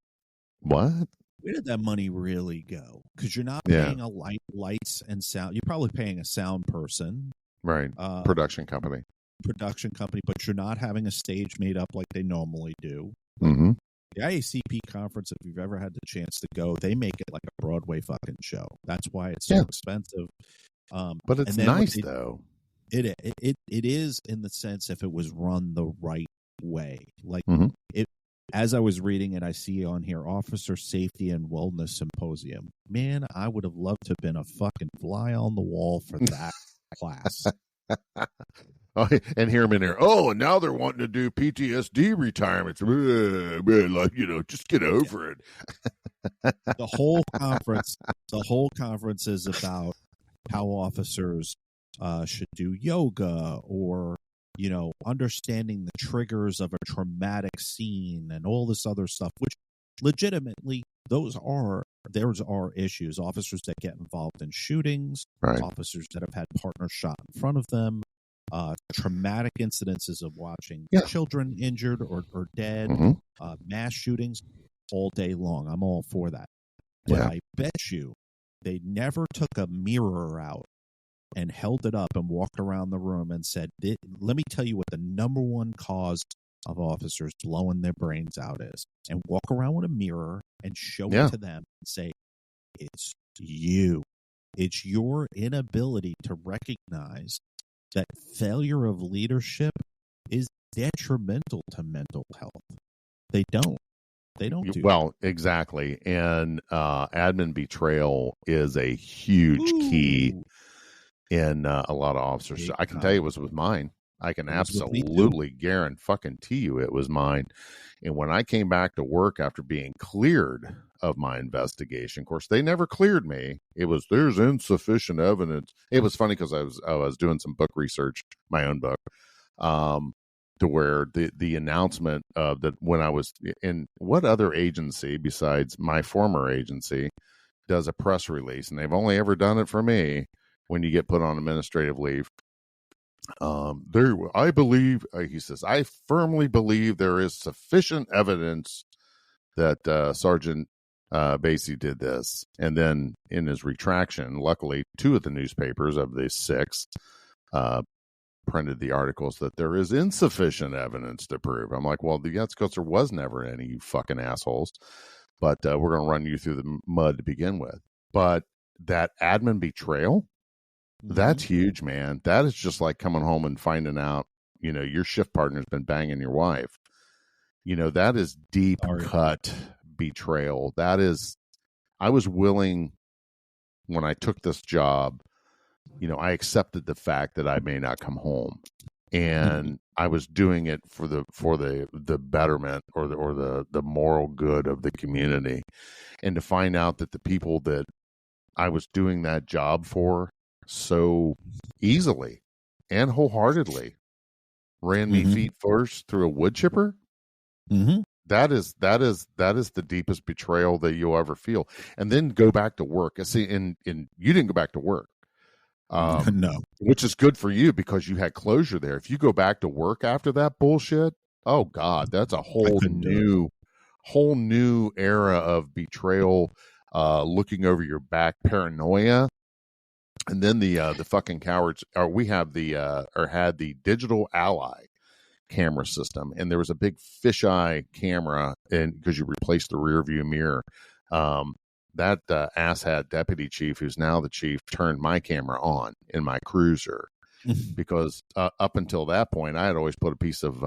what? Where did that money really go? Because you're not paying a lights and sound. You're probably paying a sound person. Right. Production company, but you're not having a stage made up like they normally do. Mm-hmm. The IACP conference, if you've ever had the chance to go, they make it like a Broadway fucking show. That's why it's so expensive. But it's nice, though. It is in the sense if it was run the right way. as I was reading it, I see on here Officer Safety and Wellness Symposium. Man, I would have loved to have been a fucking fly on the wall for that class. Oh, and hear them in there. Oh, and now they're wanting to do PTSD retirements. Like, just get over it. The whole conference is about how officers should do yoga, or understanding the triggers of a traumatic scene and all this other stuff, which legitimately there's are issues. Officers that get involved in shootings, right. Officers that have had partners shot in front of them, traumatic incidences of watching children injured or dead, mass shootings all day long. I'm all for that. But I bet you they never took a mirror out and held it up and walked around the room and said, let me tell you what the number one cause of officers blowing their brains out is, and walk around with a mirror and show it to them and say, it's you. It's your inability to recognize that failure of leadership is detrimental to mental health. They don't do well, exactly. And admin betrayal is a huge key in a lot of officers. I can tell you it was with mine. I can absolutely guarantee you it was mine. And when I came back to work after being cleared of my investigation, of course, they never cleared me. It was, there's insufficient evidence. It was funny because I was doing some book research, my own book, to where the announcement that when I was in, what other agency besides my former agency does a press release, and they've only ever done it for me when you get put on administrative leave. I believe, he says, I firmly believe there is sufficient evidence that Sergeant Basie did this. And then in his retraction, luckily, 2 of the newspapers of the 6 printed the articles that there is insufficient evidence to prove. I'm like, well, that's because there was never any, you fucking assholes. But we're going to run you through the mud to begin with. But that admin betrayal, that's huge, man. That is just like coming home and finding out, your shift partner's been banging your wife. That is deep cut betrayal. That is, I was willing, when I took this job, I accepted the fact that I may not come home, and I was doing it for the betterment or the moral good of the community. And to find out that the people that I was doing that job for so easily and wholeheartedly ran me feet first through a wood chipper. That is the deepest betrayal that you'll ever feel. And then go back to work. See, and you didn't go back to work. No, which is good for you because you had closure there. If you go back to work after that bullshit, oh God, that's a whole new era of betrayal, looking over your back, paranoia. And then the fucking cowards, we have had the digital ally camera system, and there was a big fisheye camera, and because you replaced the rear view mirror, that asshat deputy chief, who's now the chief, turned my camera on in my cruiser because up until that point, I had always put a piece of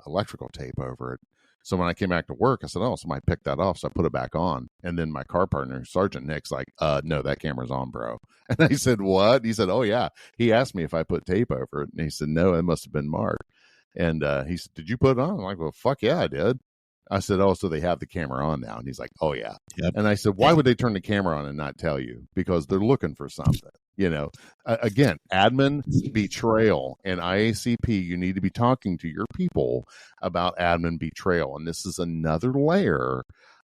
electrical tape over it. So when I came back to work, I said, oh, somebody picked that off. So I put it back on. And then my car partner, Sergeant Nick's like, no, that camera's on, bro. And I said, what? He said, oh, yeah. He asked me if I put tape over it. And he said, no, it must have been Mark. And he said, did you put it on? I'm like, well, fuck yeah, I did. I said, oh, so they have the camera on now. And he's like, oh, yeah. Yep. And I said, why would they turn the camera on and not tell you? Because they're looking for something. Again, admin betrayal and IACP, you need to be talking to your people about admin betrayal. And this is another layer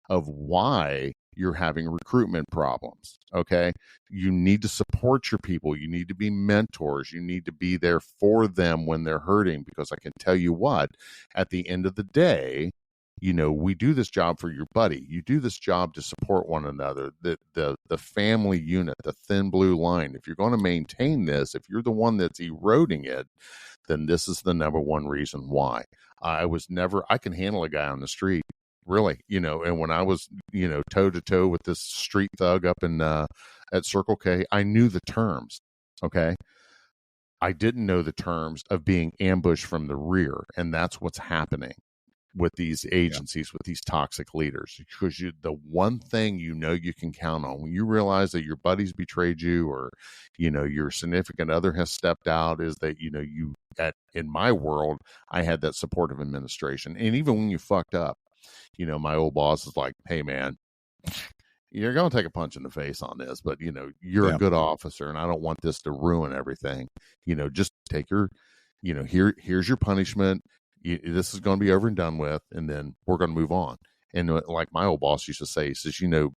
of why you're having recruitment problems. Okay. You need to support your people. You need to be mentors. You need to be there for them when they're hurting, because I can tell you what, at the end of the day, we do this job for your buddy. You do this job to support one another, the family unit, the thin blue line. If you're going to maintain this, if you're the one that's eroding it, then this is the number one reason why. I can handle a guy on the street, really, and when I was, toe to toe with this street thug up in, at Circle K, I knew the terms. Okay. I didn't know the terms of being ambushed from the rear, and that's what's happening. with these agencies, with these toxic leaders, because the one thing you can count on when you realize that your buddies betrayed you, or your significant other has stepped out, is that in my world, I had that supportive administration. And even when you fucked up, my old boss is like, hey man, you're going to take a punch in the face on this, but you're a good officer, and I don't want this to ruin everything. Just take your, here's your punishment. This is going to be over and done with, and then we're going to move on. And like my old boss used to say, he says, you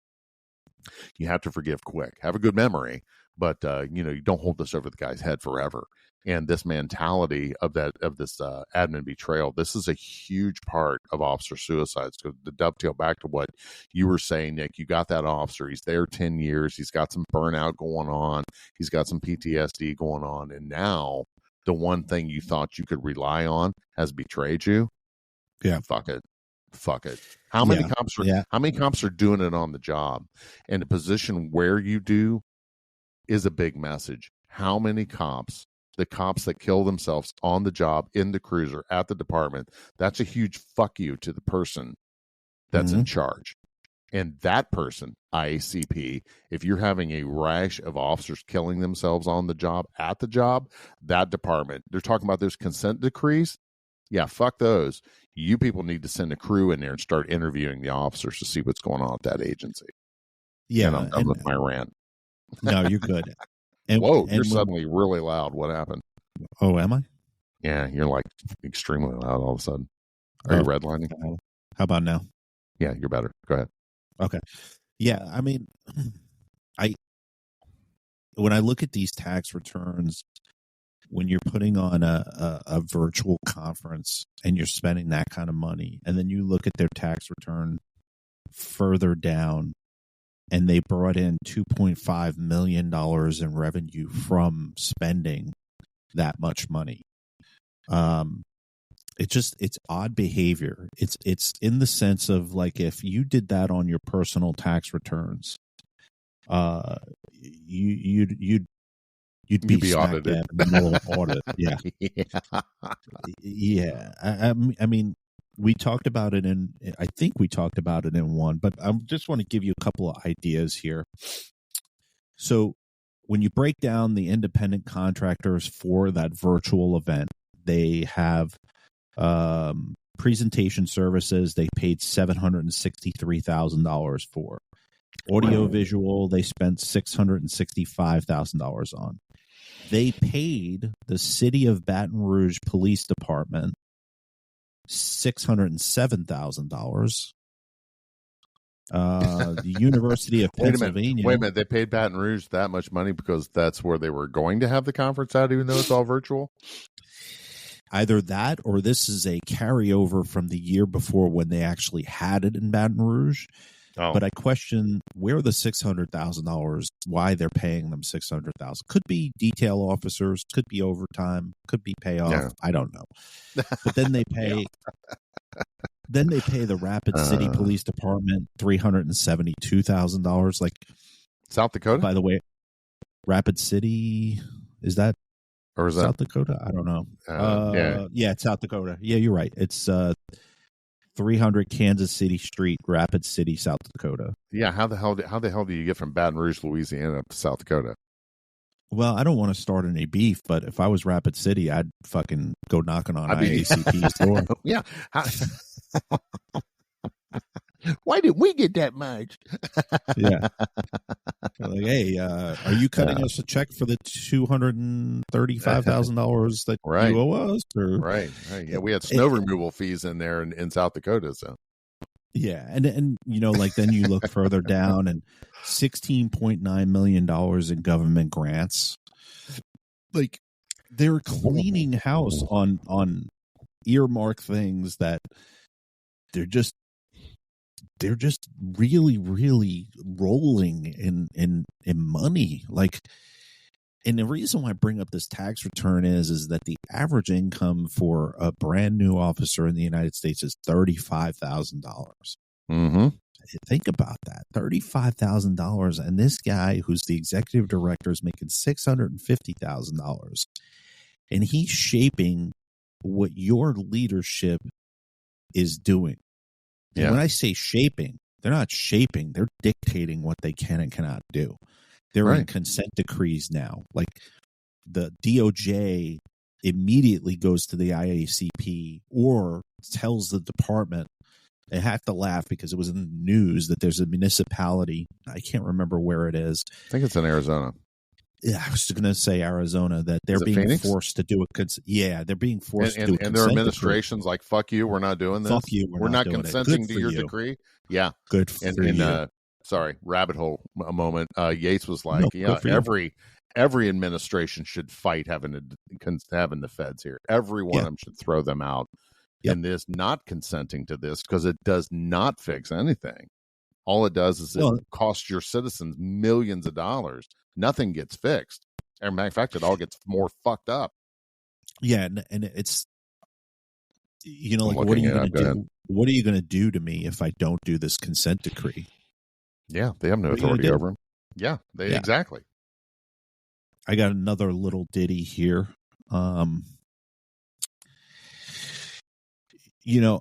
have to forgive quick, have a good memory, but you don't hold this over the guy's head forever. And this mentality of this admin betrayal, this is a huge part of officer suicides. So to dovetail back to what you were saying, Nick, you got that officer, he's there 10 years, he's got some burnout going on, he's got some PTSD going on, and now the one thing you thought you could rely on has betrayed you. Yeah. Fuck it. How many cops are doing it on the job? And the position where you do is a big message. How many cops, the cops that kill themselves on the job, in the cruiser, at the department, that's a huge fuck you to the person that's in charge. And that person, IACP, if you're having a rash of officers killing themselves on the job, at the job, that department, they're talking about those consent decrees. Yeah, fuck those. You people need to send a crew in there and start interviewing the officers to see what's going on at that agency. Yeah. And I'm done with my rant. No, you're good. You're suddenly really loud. What happened? Oh, am I? Yeah, you're like extremely loud all of a sudden. Are you redlining? How about now? Yeah, you're better. Go ahead. Okay. Yeah, I mean, when I look at these tax returns, when you're putting on a virtual conference and you're spending that kind of money, and then you look at their tax return further down, and they brought in $2.5 million in revenue from spending that much money. It's odd behavior. It's in the sense of, like, if you did that on your personal tax returns, you'd be audited. Audit. Yeah. Yeah. I mean, we talked about it I think we talked about it in one, but I just want to give you a couple of ideas here. So when you break down the independent contractors for that virtual event, they have presentation services they paid $763,000 for. Audio visual, they spent $665,000 on. They paid the City of Baton Rouge Police Department $607,000. The University of Pennsylvania. Wait a minute. They paid Baton Rouge that much money because that's where they were going to have the conference at, even though it's all virtual? Either that, or this is a carryover from the year before when they actually had it in Baton Rouge. Oh. But I question where the $600,000, why they're paying them $600,000. Could be detail officers, could be overtime, could be payoff. Yeah. I don't know. But then they pay. Then they pay the Rapid City Police Department $372,000. Like South Dakota. By the way, Rapid City, is that? Or is that South Dakota? I don't know. Yeah, it's South Dakota. Yeah, you're right. It's 300 Kansas City Street, Rapid City, South Dakota. Yeah, how the hell do you get from Baton Rouge, Louisiana, to South Dakota? Well, I don't want to start any beef, but if I was Rapid City, I'd fucking go knocking on IACP's door. Yeah. Why did we get that much? Yeah. Like, hey, are you cutting us a check for the $235,000 that you owe us? Or? Right. Yeah, we had snow removal fees in there in South Dakota. So. Yeah, and like then you look further down and $16.9 million in government grants. Like they're cleaning house on earmark things that they're just really, really rolling in money. Like, and the reason why I bring up this tax return is that the average income for a brand new officer in the United States is $35,000. Mm-hmm. Think about that, $35,000, and this guy who's the executive director is making $650,000, and he's shaping what your leadership is doing. And Yeah. when I say shaping, they're not shaping, they're dictating what they can and cannot do. They're in Right. consent decrees now. Like the DOJ immediately goes to the IACP or tells the department. I have to laugh because it was in the news that there's a municipality. I can't remember where it is. I think it's in Arizona. Yeah, I was going to say Arizona, that they're Is it being Phoenix? forced to do a they're being forced to do a And their consent administration's like, fuck you, we're not doing this. Fuck you, we're not doing it. consenting Good to for your you. decree. Yeah. Good for And you. sorry, rabbit hole a moment. Yates was like, No, yeah, good for you. every administration should fight having the feds here. Every one of them should throw them out. Yep. And this not consenting to this, because it does not fix anything. All it does is it costs your citizens millions of dollars. Nothing gets fixed. As a matter of fact, it all gets more fucked up. Yeah, and it's, you know, like, I'm what are you looking going it up. to do? What are you going to do to me if I don't do this consent decree? Yeah, they have no What are you gonna authority do? over them. Yeah, exactly. I got another little ditty here. You know,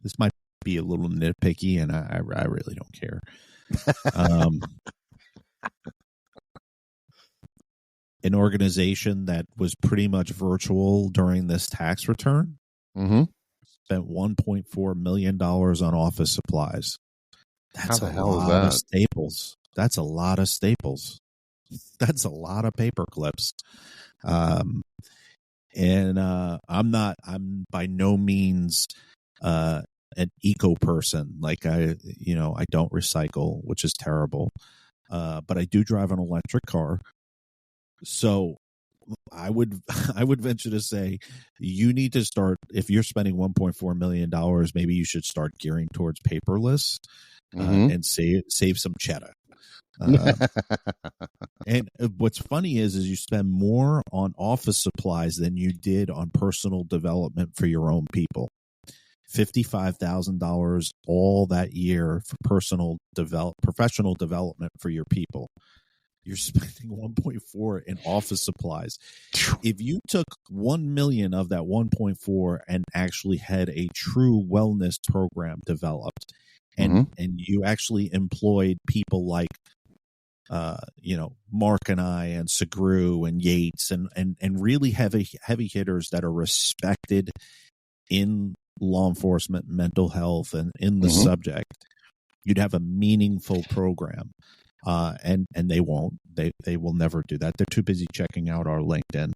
this might be a little nitpicky, and I really don't care. An organization that was pretty much virtual during this tax return spent $1.4 million on office supplies. That's How the a hell is lot that? of staples. That's a lot of staples. That's a lot of paper clips. I'm by no means an eco person. Like I don't recycle, which is terrible. But I do drive an electric car. So I would venture to say you need to start, if you're spending $1.4 million, maybe you should start gearing towards paperless and save some cheddar. And what's funny is you spend more on office supplies than you did on personal development for your own people. $55,000 all that year for professional development for your people. You're spending 1.4 in office supplies. If you took 1 million of that 1.4 and actually had a true wellness program developed, and you actually employed people like Marc and I and Segru and Yates and really heavy hitters that are respected in law enforcement, mental health, and in the subject, you'd have a meaningful program. And they won't. They will never do that. They're too busy checking out our LinkedIn.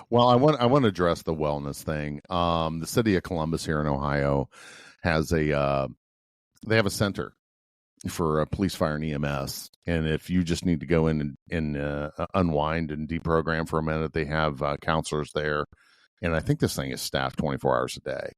Well, I want to address the wellness thing. The city of Columbus here in Ohio has they have a center for police, fire, and EMS. And if you just need to go in and unwind and deprogram for a minute, they have counselors there. And I think this thing is staffed 24 hours a day.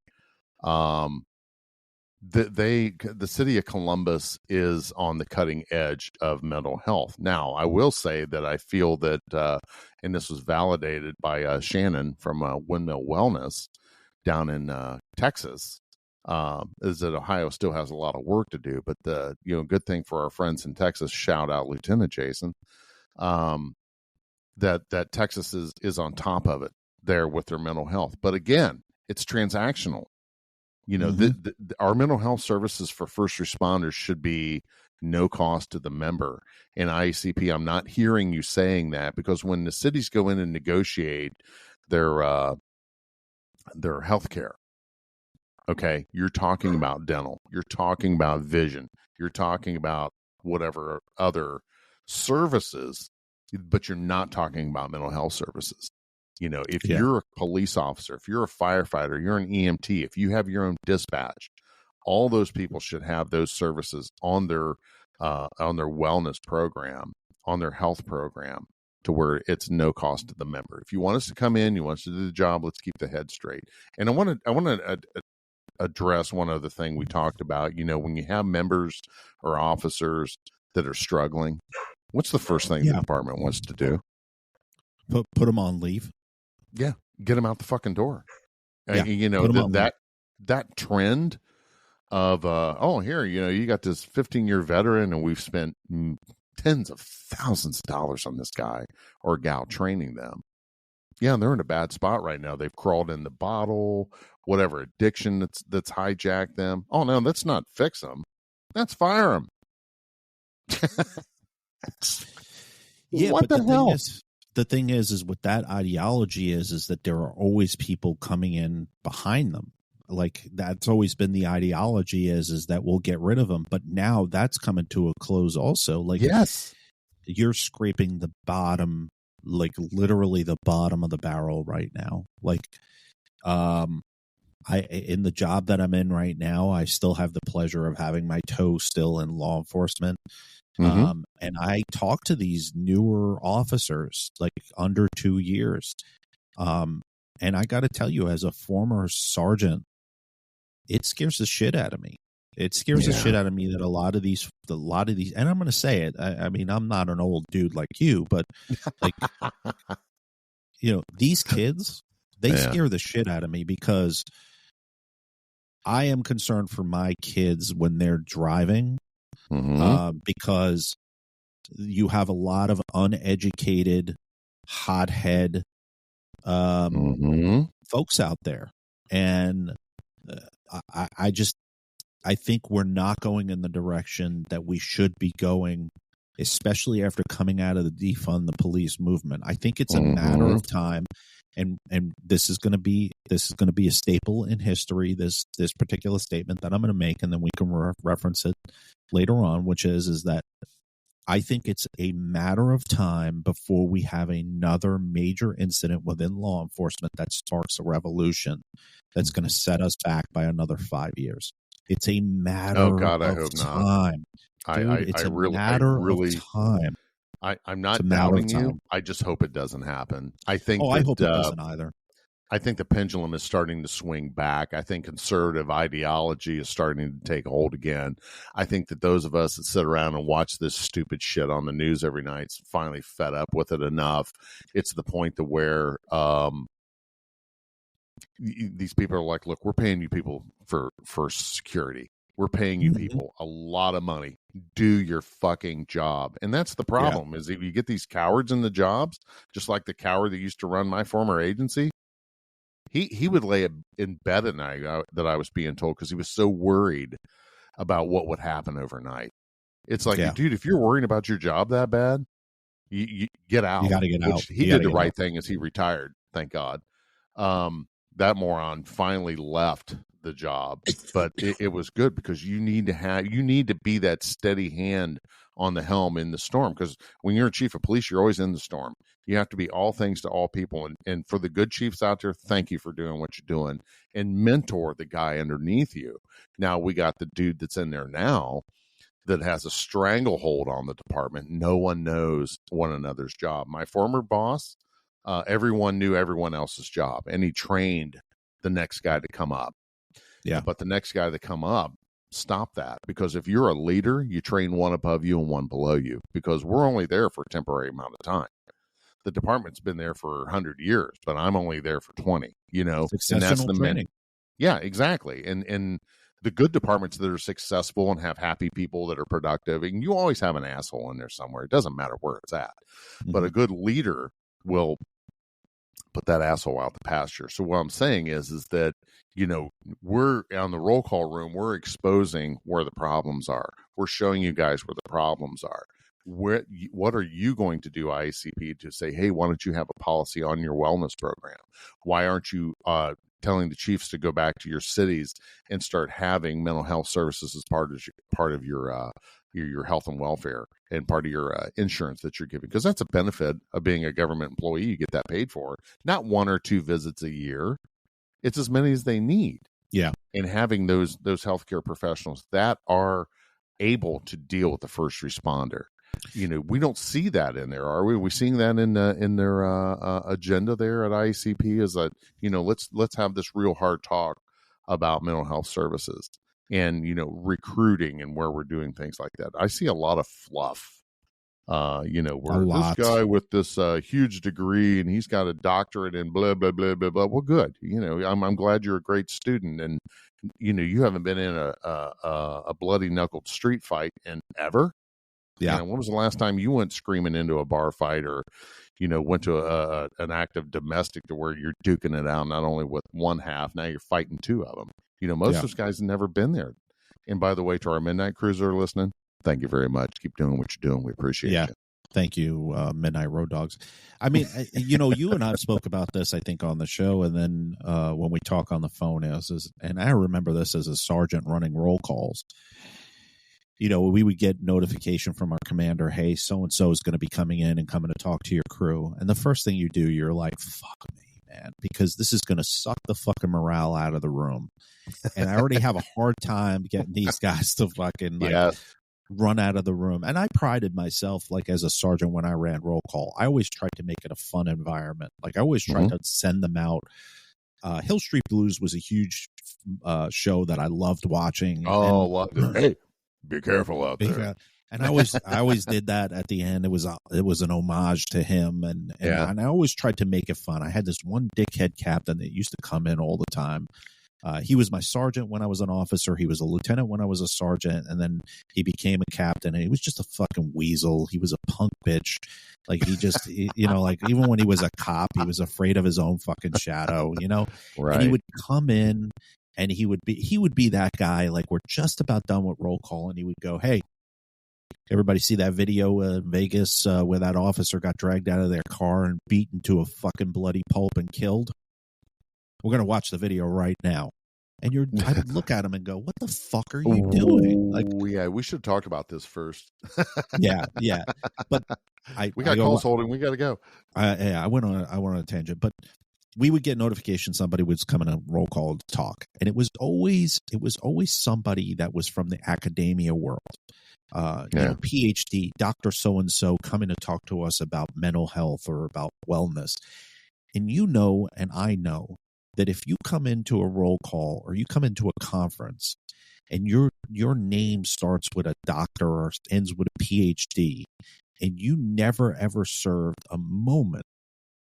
The city of Columbus is on the cutting edge of mental health. Now, I will say that I feel that, and this was validated by Shannon from Windmill Wellness down in Texas, is that Ohio still has a lot of work to do. But the good thing for our friends in Texas, shout out Lieutenant Jason, that Texas is on top of it there with their mental health. But again, it's transactional. Our mental health services for first responders should be no cost to the member. In IACP, I'm not hearing you saying that, because when the cities go in and negotiate their health care, okay, you're talking about dental, you're talking about vision, you're talking about whatever other services, but you're not talking about mental health services. If you're a police officer, if you're a firefighter, you're an EMT, if you have your own dispatch, all those people should have those services on their wellness program, on their health program, to where it's no cost to the member. If you want us to come in, you want us to do the job, let's keep the head straight. And I want to address one other thing we talked about. When you have members or officers that are struggling, what's the first thing the department wants to do? Put them on leave. Yeah, get them out the fucking door. Yeah, that trend of here, you got this 15-year veteran, and we've spent tens of thousands of dollars on this guy or gal training them. Yeah, they're in a bad spot right now. They've crawled in the bottle, whatever addiction that's hijacked them. Oh no, let's not fix them. Let's fire them. Yeah, what but the hell? The thing is what that ideology is that there are always people coming in behind them. Like that's always been the ideology is that we'll get rid of them. But now that's coming to a close also. Like, yes, you're scraping the bottom, like literally the bottom of the barrel right now. Like, in the job that I'm in right now, I still have the pleasure of having my toe still in law enforcement. And I talk to these newer officers, like under 2 years. And I got to tell you, as a former sergeant, it scares the shit out of me. It scares the shit out of me that a lot of these, and I'm going to say it. I mean, I'm not an old dude like you, but like, these kids, they scare the shit out of me because I am concerned for my kids when they're driving, because you have a lot of uneducated, hothead folks out there. And I think we're not going in the direction that we should be going, especially after coming out of the defund the police movement. I think it's a matter of time, and this is going to be a staple in history. This particular statement that I'm going to make, and then we can reference it later on, which is that I think it's a matter of time before we have another major incident within law enforcement that sparks a revolution that's going to set us back by another 5 years. It's a matter of time. It's a matter of time. I'm not doubting you. I just hope it doesn't happen. I think. I hope it doesn't either. I think the pendulum is starting to swing back. I think conservative ideology is starting to take hold again. I think that those of us that sit around and watch this stupid shit on the news every night finally fed up with it enough. It's the point to where these people are like, look, we're paying you people for security. We're paying you people a lot of money. Do your fucking job. And that's the problem is that you get these cowards in the jobs, just like the coward that used to run my former agency. He would lay in bed at night that I was being told because he was so worried about what would happen overnight. It's like, dude, if you're worrying about your job that bad, you get out. You got to get out. He did the right thing as he retired. Thank God. That moron finally left the job, but it was good because you need to be that steady hand on the helm in the storm. Because when you're a chief of police, you're always in the storm. You have to be all things to all people. And for the good chiefs out there, thank you for doing what you're doing and mentor the guy underneath you. Now we got the dude that's in there now that has a stranglehold on the department. No one knows one another's job. My former boss, everyone knew everyone else's job, and he trained the next guy to come up. Yeah. But the next guy to come up, stop that. Because if you're a leader, you train one above you and one below you, because we're only there for a temporary amount of time. The department's been there for 100 years, but I'm only there for 20, and that's the training. Yeah, exactly. And the good departments that are successful and have happy people that are productive, and you always have an asshole in there somewhere. It doesn't matter where it's at. But a good leader will put that asshole out the pasture. So what I'm saying is that, we're on the roll call room, we're exposing where the problems are. We're showing you guys where the problems are. What are you going to do, IACP, to say, hey, why don't you have a policy on your wellness program? Why aren't you telling the chiefs to go back to your cities and start having mental health services as part of your health and welfare and part of your insurance that you're giving? Because that's a benefit of being a government employee. You get that paid for. Not 1 or 2 visits a year. It's as many as they need. Yeah. And having those healthcare professionals that are able to deal with the first responder. We don't see that in there, are we? Are we seeing that in their agenda there at IACP? Is that let's have this real hard talk about mental health services and recruiting and where we're doing things like that. I see a lot of fluff. Where this guy with this huge degree and he's got a doctorate in blah blah blah blah blah. Well, good. I'm glad you're a great student, and you haven't been in a bloody knuckled street fight in ever. Yeah. When was the last time you went screaming into a bar fight or, went to an act of domestic to where you're duking it out, not only with one half, now you're fighting two of them. Most of those guys have never been there. And by the way, to our Midnight Cruiser listening, thank you very much. Keep doing what you're doing. We appreciate you. Thank you, Midnight Road Dogs. I mean, you and I spoke about this, I think, on the show, and then when we talk on the phone, and I remember this as a sergeant running roll calls. We would get notification from our commander, hey, so-and-so is going to be coming in and coming to talk to your crew. And the first thing you do, you're like, fuck me, man, because this is going to suck the fucking morale out of the room. And I already have a hard time getting these guys to fucking run out of the room. And I prided myself, like, as a sergeant when I ran roll call, I always tried to make it a fun environment. Like, I always tried to send them out. Hill Street Blues was a huge show that I loved watching. Oh, loved it. Hey, be careful out there. And I always did that at the end. It was an homage to him, and I always tried to make it fun. I had this one dickhead captain that used to come in all the time. He was my sergeant when I was an officer. He was a lieutenant when I was a sergeant, and then he became a captain. And he was just a fucking weasel. He was a punk bitch. Like, he just, like, even when he was a cop, he was afraid of his own fucking shadow. Right. And he would come in. And he would be that guy, like, we're just about done with roll call, and he would go, hey, everybody see that video in Vegas where that officer got dragged out of their car and beaten to a fucking bloody pulp and killed? We're going to watch the video right now. And I would look at him and go, what the fuck are you doing? Like, yeah, we should talk about this first. yeah. But we got calls holding. We got to go. I went on a tangent, but we would get notification somebody was coming to roll call to talk, and it was always somebody that was from the academia world, PhD, Dr. So-and-so coming to talk to us about mental health or about wellness. And and I know that if you come into a roll call or you come into a conference and your name starts with a doctor or ends with a PhD, and you never ever served a moment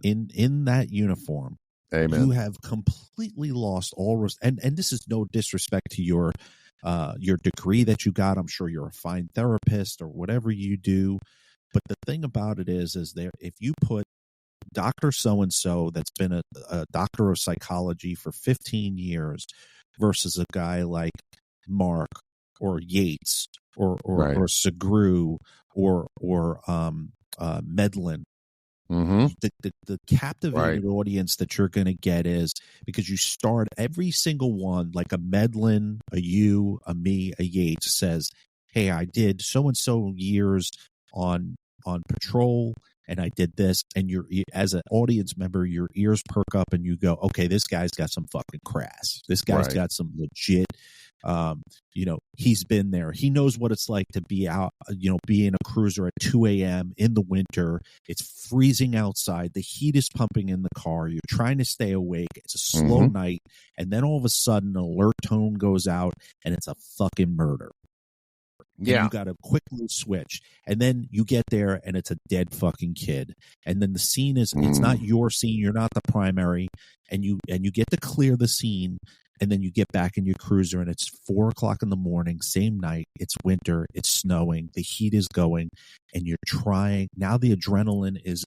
in that uniform, Amen. You have completely lost all and this is no disrespect to your degree that you got. I'm sure you're a fine therapist or whatever you do, but the thing about it is there, if you put Dr. So-and-so that's been a doctor of psychology for 15 years versus a guy like Mark or Yates or Segru or Medlin, the captivated audience that you're going to get is because you start every single one, like a Medlin, a you, a me, a Yates says, hey, I did so-and-so years on patrol, and I did this, and as an audience member, your ears perk up and you go, okay, this guy's got some fucking crass. This guy's got some legit, he's been there. He knows what it's like to be out, be in a cruiser at 2 a.m. in the winter. It's freezing outside. The heat is pumping in the car. You're trying to stay awake. It's a slow night. And then all of a sudden, an alert tone goes out and it's a fucking murder. Yeah. You got to quickly switch. And then you get there and it's a dead fucking kid. And then the scene is, it's not your scene. You're not the primary. And you get to clear the scene. And then you get back in your cruiser and it's 4:00 in the morning, same night. It's winter. It's snowing. The heat is going, and you're trying. Now the adrenaline is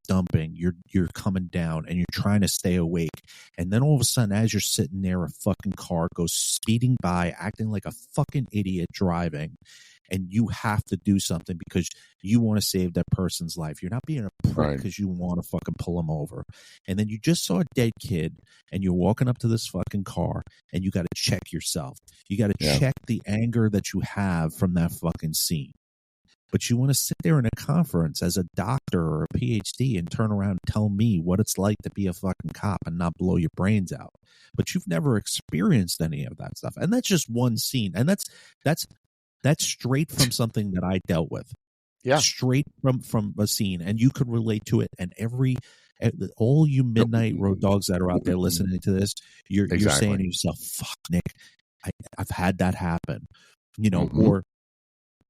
dumping. You're coming down, and you're trying to stay awake. And then all of a sudden, as you're sitting there, a fucking car goes speeding by, acting like a fucking idiot driving. And you have to do something because you want to save that person's life. You're not being a prick because you want to fucking pull them over. And then you just saw a dead kid and you're walking up to this fucking car and you got to check yourself. You got to check the anger that you have from that fucking scene. But you want to sit there in a conference as a doctor or a PhD and turn around and tell me what it's like to be a fucking cop and not blow your brains out. But you've never experienced any of that stuff. And that's just one scene. And that's straight from something that I dealt with. Yeah. Straight from a scene. And you could relate to it. And all you Midnight Road Dogs that are out there listening to this, you're saying to yourself, fuck, Nick, I've had that happen. Or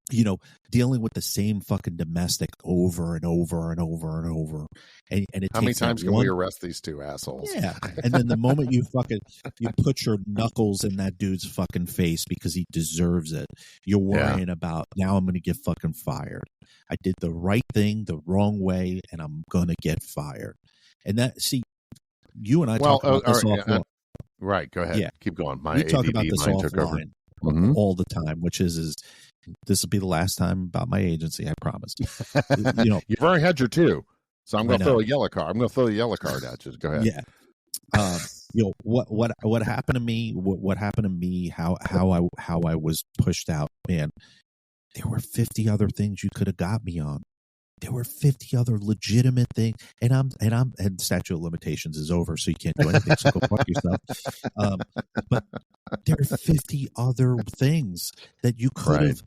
dealing with the same fucking domestic over and over and over and over. And it How many takes that times can one- we arrest these two assholes? Yeah. And then the moment you put your knuckles in that dude's fucking face because he deserves it, you're worrying about, now I'm going to get fucking fired. I did the right thing the wrong way and I'm going to get fired. And you and I talk about this offline. Right. Go ahead. Yeah. Keep going. My We talk ADD about this mind took over. offline all the time, which is this will be the last time about my agency, I promise. You've already had your two, so I'm going to I know. throw a yellow card. I'm going to throw the yellow card at you. Go ahead. Yeah. What happened to me? What happened to me? How I was pushed out, man. There were 50 other things you could have got me on. There were 50 other legitimate things, and statute of limitations is over, so you can't do anything. So go fuck yourself. But there are 50 other things that you could have.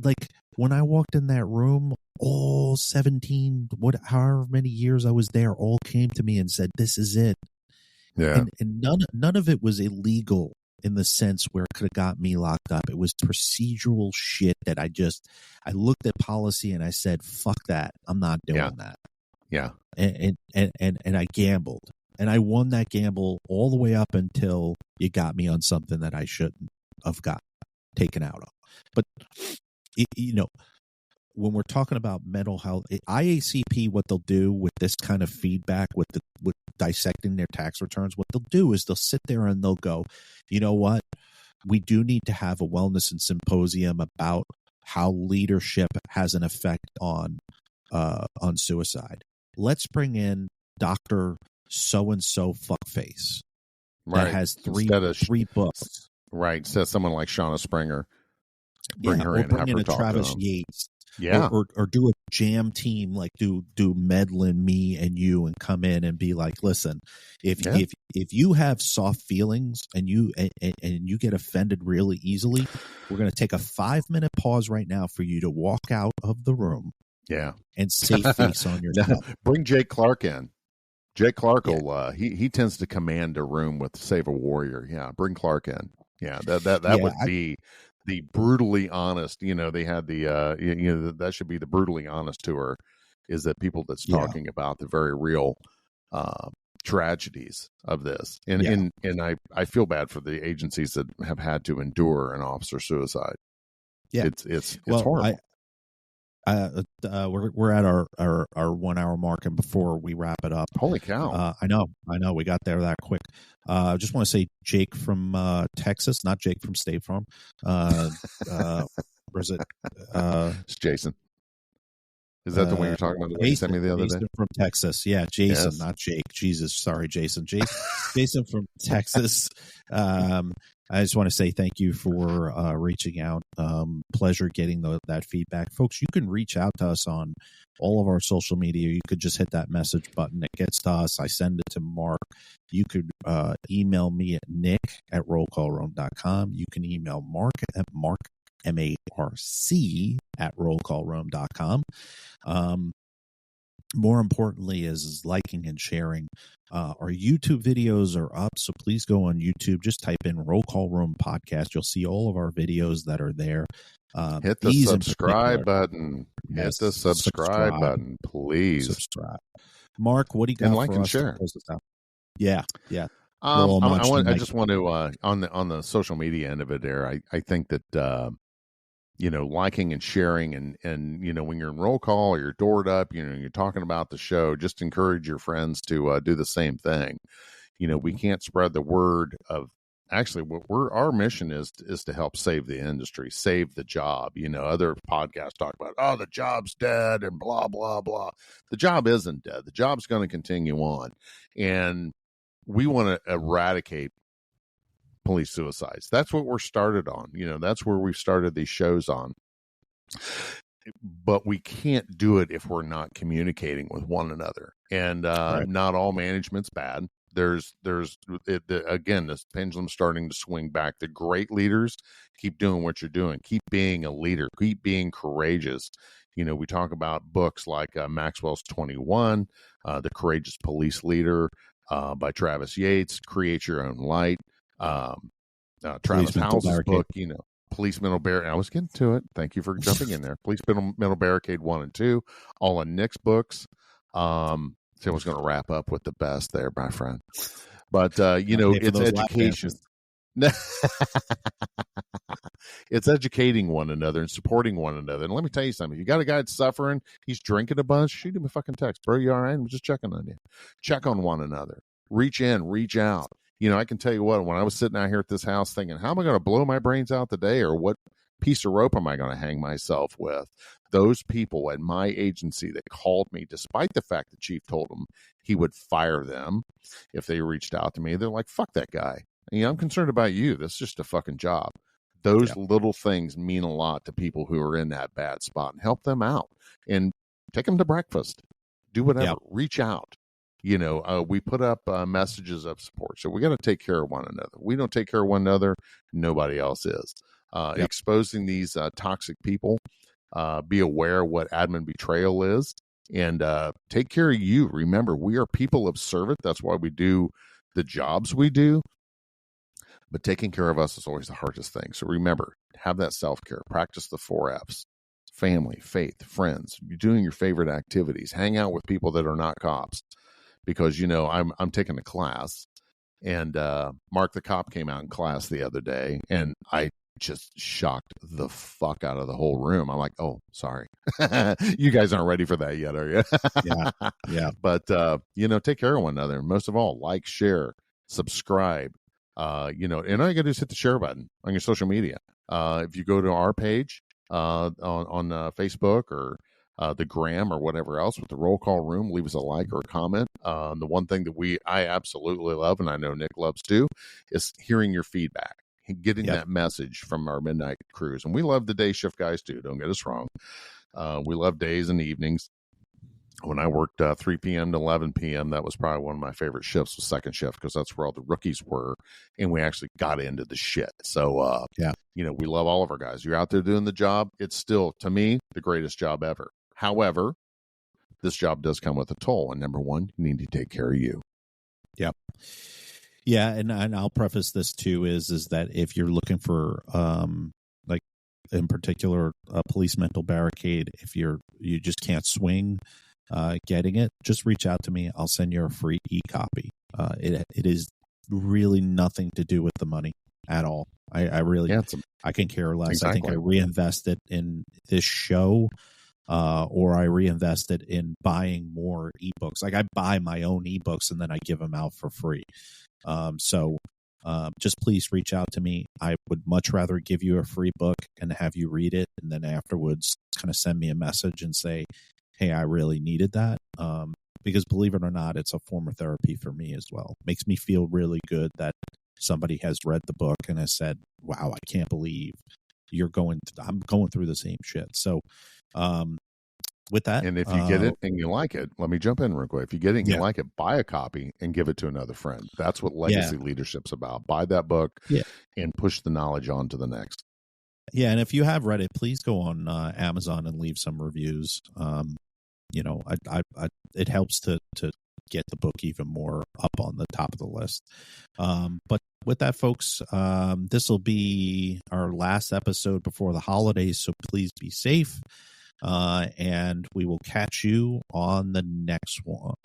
Like when I walked in that room, all 17, however many years I was there, all came to me and said, "This is it." Yeah, and none of it was illegal in the sense where it could have got me locked up. It was procedural shit that I looked at policy and I said, fuck that. I'm not doing that. Yeah. And I gambled, and I won that gamble all the way up until you got me on something that I shouldn't have got taken out of. But when we're talking about mental health, IACP, what they'll do with this kind of feedback, with dissecting their tax returns, what they'll do is they'll sit there and they'll go, you know what? We do need to have a wellness and symposium about how leadership has an effect on suicide. Let's bring in Dr. So-and-so fuckface that has three books. Right. Says someone like Shauna Springer. Bring her in, bring in have her a talk Travis to them. Yates. Yeah. Or do a jam team, like do Medlin, me and you, and come in and be like, listen, if you have soft feelings and you get offended really easily, we're going to take a 5-minute pause right now for you to walk out of the room. Yeah. And save face on yourself. Bring Jake Clark in. Jake Clark will he tends to command a room with Save a Warrior. Yeah. Bring Clark in. Yeah. That would be the brutally honest, they had that should be the brutally honest tour, is that people that's talking about the very real tragedies of this. And I feel bad for the agencies that have had to endure an officer suicide. Yeah. It's horrible. We're at our 1 hour mark, and before we wrap it up, holy cow! I know we got there that quick. I just want to say Jake from Texas, not Jake from State Farm. Where's it? It's Jason. Is that the one you're talking about? The one you sent me the other day? From Texas, yeah, Jason, yes. Not Jake. Jesus, sorry, Jason. Jason from Texas. I just want to say thank you for reaching out. Pleasure getting that feedback. Folks, you can reach out to us on all of our social media. You could just hit that message button. It gets to us. I send it to Mark. You could email me at nick@rollcallroom.com. You can email Mark at MARC at rollcallroom.com. More importantly is liking and sharing. Our YouTube videos are up, so please go on YouTube. Just type in Roll Call Room Podcast. You'll see all of our videos that are there. Hit the subscribe button. Yes, hit the subscribe button, please. Subscribe. Mark, what do you got and like for and us share? To close this out? Yeah. I just want to on the social media end of it there. I think that liking and sharing and when you're in roll call or you're doored up, you're talking about the show, just encourage your friends to do the same thing. We can't spread the word of actually our mission is to help save the industry, save the job. Other podcasts talk about, the job's dead and blah, blah, blah. The job isn't dead. The job's going to continue on. And we want to eradicate police suicides. That's what we're started on. That's where we've started these shows on. But we can't do it if we're not communicating with one another. And not all management's bad. Again, this pendulum's starting to swing back. The great leaders keep doing what you're doing. Keep being a leader. Keep being courageous. We talk about books like Maxwell's 21, The Courageous Police Leader by Travis Yates, Create Your Own Light. Travis House's book, Police Mental Barricade. I was getting to it. Thank you for jumping in there. Police Mental Barricade 1 and 2, all in Nick's books. So I was going to wrap up with the best there, my friend. But, it's education. It's educating one another and supporting one another. And let me tell you something. If you got a guy that's suffering, he's drinking a bunch, shoot him a fucking text. Bro, you all right? I'm just checking on you. Check on one another. Reach in, reach out. I can tell you what, when I was sitting out here at this house thinking, how am I going to blow my brains out today, or what piece of rope am I going to hang myself with? Those people at my agency that called me, despite the fact the chief told them he would fire them if they reached out to me, they're like, fuck that guy. I'm concerned about you. This is just a fucking job. Those little things mean a lot to people who are in that bad spot, and help them out and take them to breakfast. Do whatever. Reach out. We put up messages of support. So we got to take care of one another. We don't take care of one another, nobody else is. Exposing these toxic people. Be aware of what admin betrayal is, and take care of you. Remember, we are people of service. That's why we do the jobs we do. But taking care of us is always the hardest thing. So remember, have that self-care. Practice the 4 F's. Family, faith, friends. You're doing your favorite activities. Hang out with people that are not cops. Because, I'm taking a class. And Mark the cop came out in class the other day. And I just shocked the fuck out of the whole room. I'm like, oh, sorry. You guys aren't ready for that yet, are you? Yeah. But, take care of one another. And most of all, like, share, subscribe. And all you got to do is hit the share button on your social media. If you go to our page on Facebook or the Gram or whatever else with the Roll Call Room, leave us a like or a comment. The one thing that I absolutely love, and I know Nick loves too, is hearing your feedback, getting that message from our midnight crews. And we love the day shift guys too. Don't get us wrong. We love days and evenings. When I worked 3 p.m. to 11 p.m., that was probably one of my favorite shifts, was second shift, because that's where all the rookies were, and we actually got into the shit. So, we love all of our guys. You're out there doing the job. It's still, to me, the greatest job ever. However, this job does come with a toll, and number one, you need to take care of you. Yep. Yeah, and I'll preface this too is that if you're looking for like in particular a police mental barricade, if you just can't swing getting it, just reach out to me. I'll send you a free e-copy. It is really nothing to do with the money at all. I really I can care less. Exactly. I think I reinvest it in this show, or I reinvest it in buying more ebooks. Like I buy my own ebooks and then I give them out for free. So just please reach out to me. I would much rather give you a free book and have you read it, and then afterwards kind of send me a message and say, hey, I really needed that. Because believe it or not, it's a form of therapy for me as well. It makes me feel really good that somebody has read the book and has said, wow, I can't believe I'm going through the same shit. So, with that. And if you get it and you like it, let me jump in real quick. If you get it and you like it, buy a copy and give it to another friend. That's what legacy leadership's about. Buy that book and push the knowledge on to the next. Yeah. And if you have read it, please go on Amazon and leave some reviews. It helps to get the book even more up on the top of the list. But with that, folks, this will be our last episode before the holidays. So please be safe. And we will catch you on the next one.